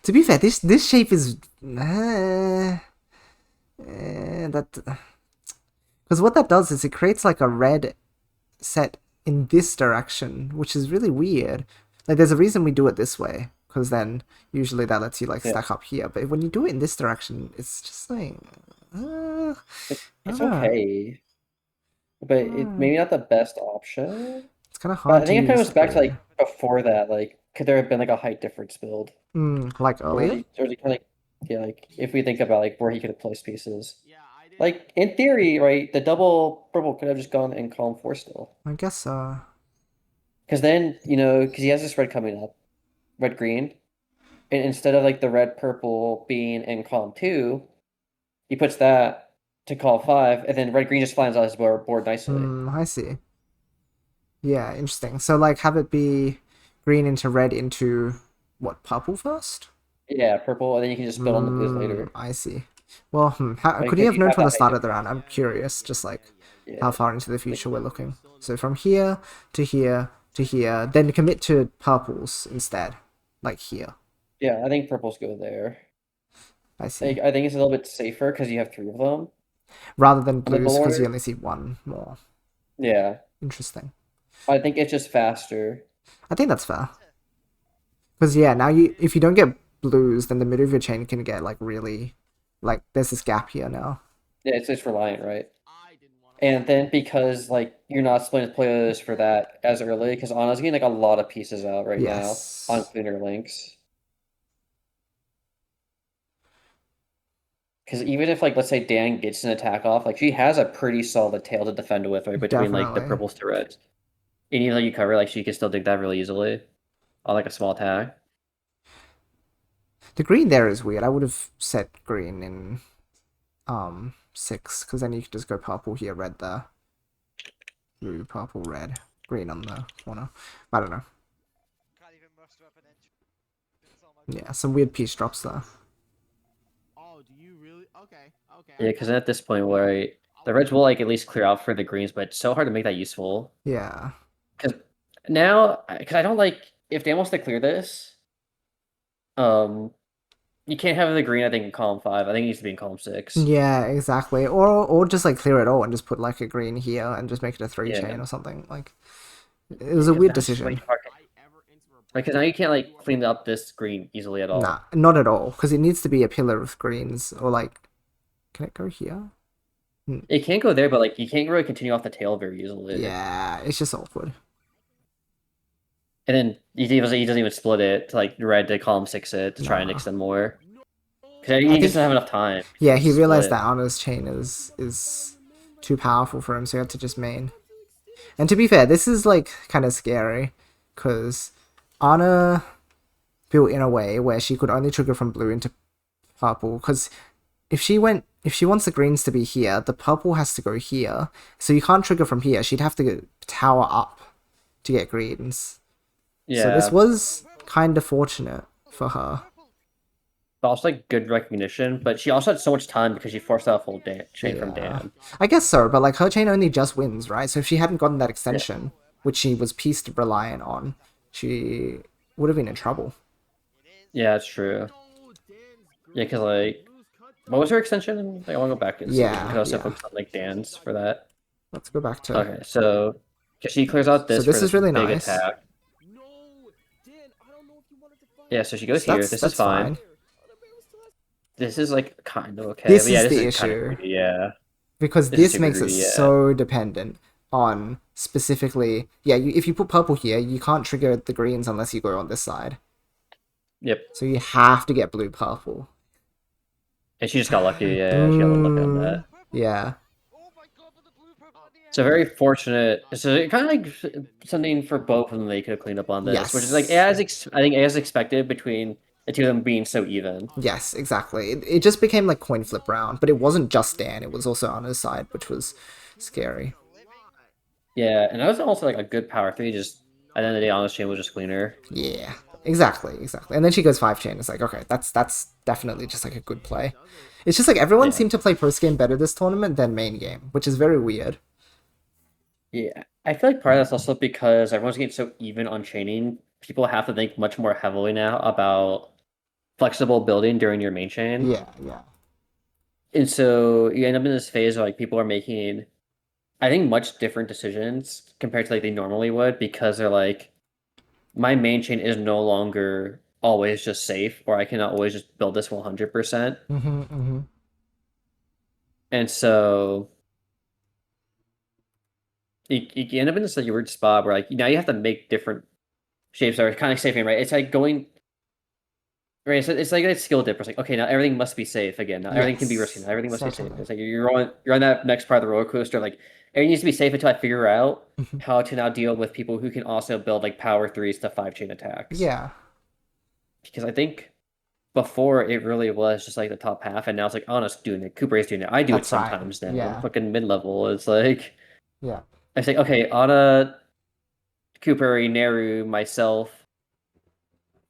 To be fair, this shape is that because what that does is it creates like a red set in this direction, which is really weird. Like there's a reason we do it this way, because then usually that lets you like Yeah. stack up here. But when you do it in this direction, it's just like It's Ah. okay. But it maybe not the best option. it's kind of But hard I think it to goes use. back to like before that. Like, could there have been like a height difference build? Like Or earlier. is he kind of like, yeah, like if we think about like where he could have placed pieces. Yeah, I did. Like in theory, right, the double purple could have just gone in column 4 still. I guess Because then, because he has this red coming up, red green, and instead of like the red purple being in column 2, he puts that to column 5, and then red green just flies out his board nicely. I see. Yeah, interesting. So like have it be green into red into what, purple first? Yeah, purple, and then you can just build on the blues later. I see. Well, how, Like, could he if have you known have from the that start height of the round? I'm curious, just like Yeah. how far into the future we're looking. So from here to here to here, then commit to purples instead, like here. Yeah, I think purples go there. I see. Like, I think it's a little bit safer because you have 3 of them. Rather than the blues, because you board. only see one more. Yeah. Interesting. I think it's just faster. I think that's fair. Because yeah, now if you don't get blues, then the middle of your chain can get like really, like there's this gap here now. Yeah, it's reliant, right? I didn't want And then because like you're not splitting playlists for that as early, because Anna's getting like a lot of pieces out right now on Yes. cleaner links. Because even if like let's say Dan gets an attack off, like she has a pretty solid tail to defend with, right? Between like the Definitely. purples to reds. And even though you cover, like she can still dig that really easily on like a small attack. The green there is weird. I would have set green in 6, because then you could just go purple here, red there. Blue, purple, red, green on the corner. I don't know. Can't even muster up an inch. Oh my Yeah, some weird piece drops there. Oh, do you really? Okay. Yeah, because at this point where the reds will like at least clear out for the greens, but it's so hard to make that useful. Yeah. Because now, because I don't like if Dan wants to clear this, you can't have the green. I think in column 5. I think it needs to be in column 6. Yeah, exactly. Or just like clear it all and just put like a green here and just make it a 3 Yeah. chain or something. Like it was a weird decision. Because now you can't like clean up this green easily at all. Nah, not at all. Because it needs to be a pillar of greens or like, can it go here? It can't go there, but like you can't really continue off the tail very easily. Yeah, it's just awkward. And then he doesn't even split it to like red to column 6 it to try and Nah. extend more. Because he doesn't have enough time. Yeah, he to realized split. that Anna's chain is too powerful for him, so he had to just main. And to be fair, this is like kind of scary because Anna built in a way where she could only trigger from blue into purple. Because if she wants the greens to be here, the purple has to go here. So you can't trigger from here. She'd have to tower up to get greens. Yeah. So this was kind of fortunate for her. But also like good recognition, but she also had so much time because she forced out a full chain from Dan. I guess so, but like her chain only just wins, right? So if she hadn't gotten that extension, which she was pieced reliant on, she would have been in trouble. Yeah, that's true. Yeah, because like, what was her extension? Like, I want to go back and see. Yeah, Because I also yeah. focused on like Dan's for that. Let's go back to. Okay, so she clears out this. So this for is really big nice. attack. No, Dan, I don't know if you wanted to fight. Yeah, so she goes So here. that's This is fine. fine. This is like kind of okay. This but yeah, is this the is kind of issue. greedy, yeah. Because This is this super makes it greedy, yeah. so dependent on specifically. Yeah, if you put purple here, you can't trigger the greens unless you go on this side. Yep. So you have to get blue purple. And she just got lucky. Yeah, she got lucky on that. Yeah. Oh my god, but the blue purple at the end. So very fortunate. So kind of like something for both of them they could have cleaned up on this, which is like I think as expected between the two of them being so even. Yes, exactly. It just became like coin flip round, but it wasn't just Dan. It was also Anna's side, which was scary. Yeah, and that was also like a good power 3. Just at the end of the day, Anna's chain was just cleaner. Yeah, exactly. And then she goes 5 chain. It's like, okay, that's definitely just like a good play. It's just like everyone seemed to play post game better this tournament than main game, which is very weird. Yeah, I feel like part of that's also because everyone's getting so even on chaining. People have to think much more heavily now about flexible building during your main chain. Yeah. And so you end up in this phase where like people are making, I think, much different decisions compared to like they normally would because they're like, my main chain is no longer always just safe, or I cannot always just build this 100%. And so you end up in this like weird spot where like now you have to make different shapes that are kind of safe, right? It's like going. Right, so it's like a skill dip. It's like, okay, now everything must be safe again. Now everything can be risky. Now everything must be safe. It's like you're on that next part of the roller coaster. Like everything needs to be safe until I figure out how to now deal with people who can also build like power 3s to 5 chain attacks. Yeah. Because I think before it really was just like the top half, and now it's like Anna's doing it, Cooper is doing it. I do That's it right. sometimes now. Yeah. Fucking mid level. It's like Yeah. it's like okay, Anna, Cooper, Neru, myself.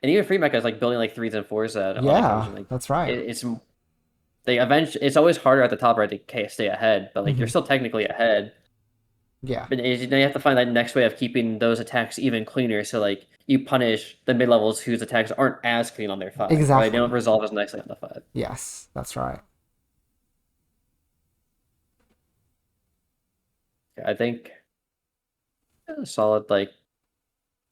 And even Free Mecha is like building like 3s and 4s at on occasion. Like, that's right. It's they eventually. It's always harder at the top right to stay ahead, but like you're still technically ahead. Yeah. But then you have to find that next way of keeping those attacks even cleaner. So like you punish the mid levels whose attacks aren't as clean on their 5. Exactly. Right? They don't resolve as nicely on the 5. Yes, that's right. I think A solid like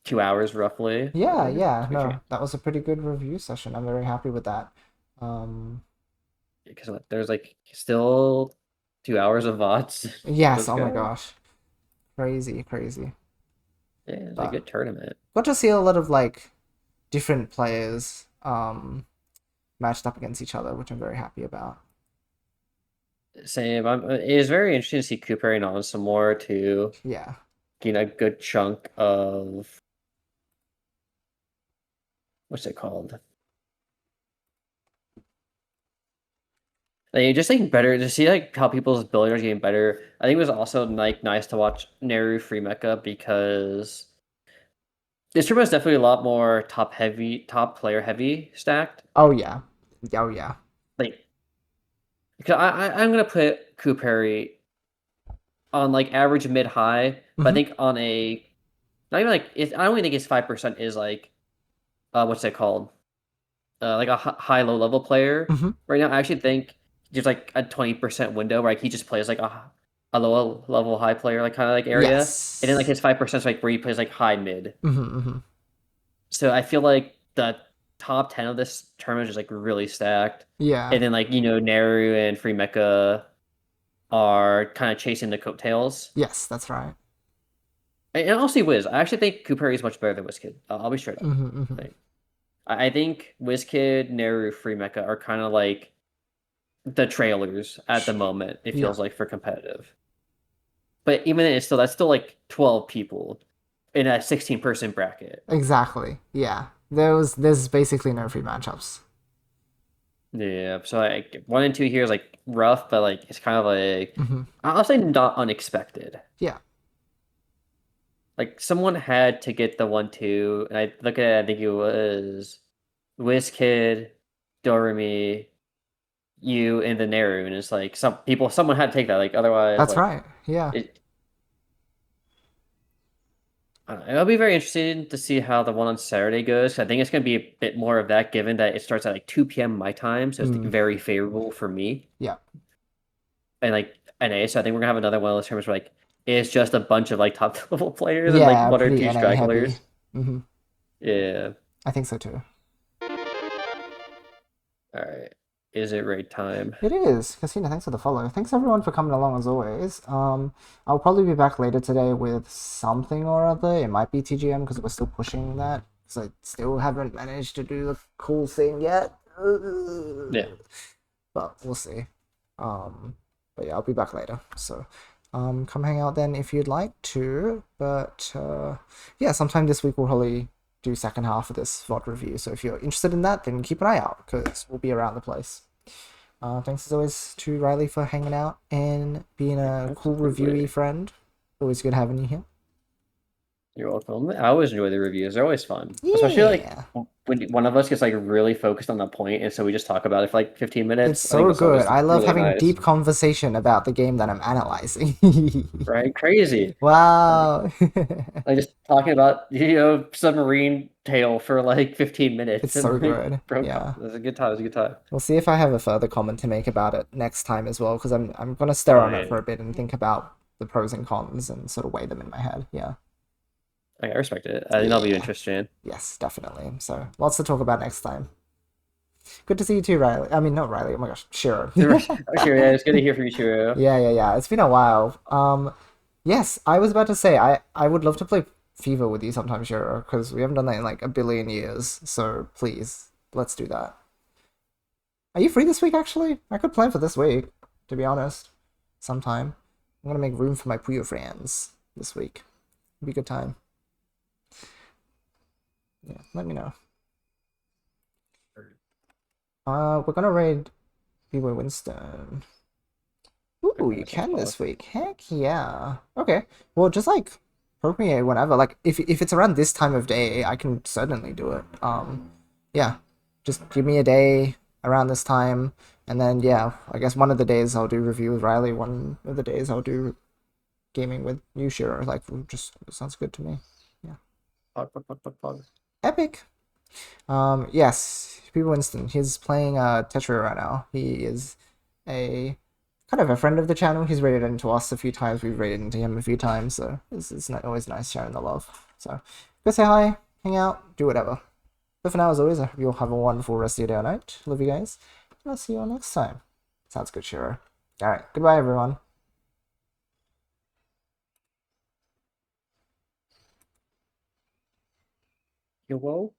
2 hours roughly. Yeah, It's yeah, pretty no, that was a pretty good review session. I'm very happy with that. because there's like still 2 hours of VODs. Yes, Let's oh my go. gosh. Crazy, crazy. Yeah, it's a But good tournament. got to see a lot of like different players matched up against each other, which I'm very happy about. Same. It is very interesting to see Cooper and on some more to Yeah. gain a good chunk of what's it called? Like just like better to see like how people's abilities are getting better. I think it was also like nice to watch Neru Free Mecha because this tournament is definitely a lot more top player heavy stacked. Oh yeah. Oh yeah. Like because I'm gonna put Cooper on like average mid high, but I Hmm. think on a not even like I don't even think his 5% is like what's it called? Like a high low level player Hmm. right now. I actually think there's like a 20% window where like he just plays like a low level high player like kind of like area, and then like Yes. his 5% is like where he plays like high mid. Hmm. Hmm. So I feel like the top 10 of this tournament is like really stacked, Yeah. and then like Naru and Free Mecha are kind of chasing the coattails. Yes, that's right. And I'll see Wiz. I actually think Cooper is much better than WizKid. I'll be straight up. Hmm. Hmm. Like, I think WizKid, Naru, Free Mecha are kind of like the trailers at the moment. It Yeah. feels like for competitive, but even then, that's still like 12 people in a 16-person bracket. Exactly. Yeah. There's basically no free matchups. Yeah, so like 1 and 2 here is like rough, but like it's kind of like Hmm. I'll say not unexpected. Yeah. Like someone had to get the 1-2, and I look at it, I think it was WizKid, Doremi, you, and the Neru, and it's like someone had to take that. Like otherwise, That's like right. Yeah. it. It'll be very interesting to see how the one on Saturday goes. I think it's going to be a bit more of that, given that it starts at like 2 p.m. my time, so it's Mm. very favorable for me. Yeah. And like NA, so I think we're gonna have another one of those tournaments where like it's just a bunch of like top level players and like Yeah, one or pretty two NA heavy. stragglers. Hmm. Yeah. I think so too. All right. Is it raid time? It is. Casina, thanks for the follow. Thanks everyone for coming along as always. I'll probably be back later today with something or other. It might be TGM because we're still pushing that. Because I still haven't managed to do the cool thing yet. Yeah. But we'll see. But yeah, I'll be back later. So, come hang out then if you'd like to. But yeah, sometime this week we'll probably do second half of this VOD review. So if you're interested in that, then keep an eye out because we'll be around the place. Thanks as always to Riley for hanging out and being a cool reviewy friend. Always good having you here. You're welcome. I always enjoy the reviews. They're always fun. Especially like Yeah, when one of us gets like really focused on the point, and so we just talk about it for like 15 it's minutes. I think so that's good. always I love really having nice. deep conversation about the game that I'm analyzing. Right? Crazy. Wow. Like just talking about submarine tail for like 15 It's minutes so and like good. broke Yeah. up. It was a good time. It was a good time. We'll see if I have a further comment to make about it next time as well, because I'm gonna stare Oh on it yeah. for a bit and think about the pros and cons and sort of weigh them in my head. Yeah. I respect it. I think that'll be Yeah. interesting. Yes, definitely. So lots to talk about next time. Good to see you too, Riley. I mean, not Riley. Oh my gosh, Shiro. Sure, yeah, it's good to hear from you, Shiro. Yeah. It's been a while. Yes, I was about to say I would love to play FIFA with you sometime, Shiro, because we haven't done that in like a billion years. So please, let's do that. Are you free this week? Actually, I could plan for this week. To be honest, sometime. I'm gonna make room for my Puyo friends this week. It'd be a good time. Yeah, let me know. We're gonna raid B-Boy Winston. Ooh, Okay, you that sounds can this fun. week. Heck yeah. Okay. Well, just like appropriate whenever. Like if it's around this time of day, I can certainly do it. Yeah. Just give me a day around this time, and then yeah, I guess one of the days I'll do review with Riley. One of the days I'll do gaming with you, sure. Like just sounds good to me. Yeah. Pog. Epic. Yes, P. Winston. He's playing Tetris right now. He is a kind of a friend of the channel. He's raided into us a few times. We've raided into him a few times, so it's always nice sharing the love. So go say hi, hang out, do whatever. But for now, as always, I hope you all have a wonderful rest of your day or night. Love you guys, and I'll see you all next time. Sounds good, Shiro. Alright, goodbye, everyone. Yo, whoa.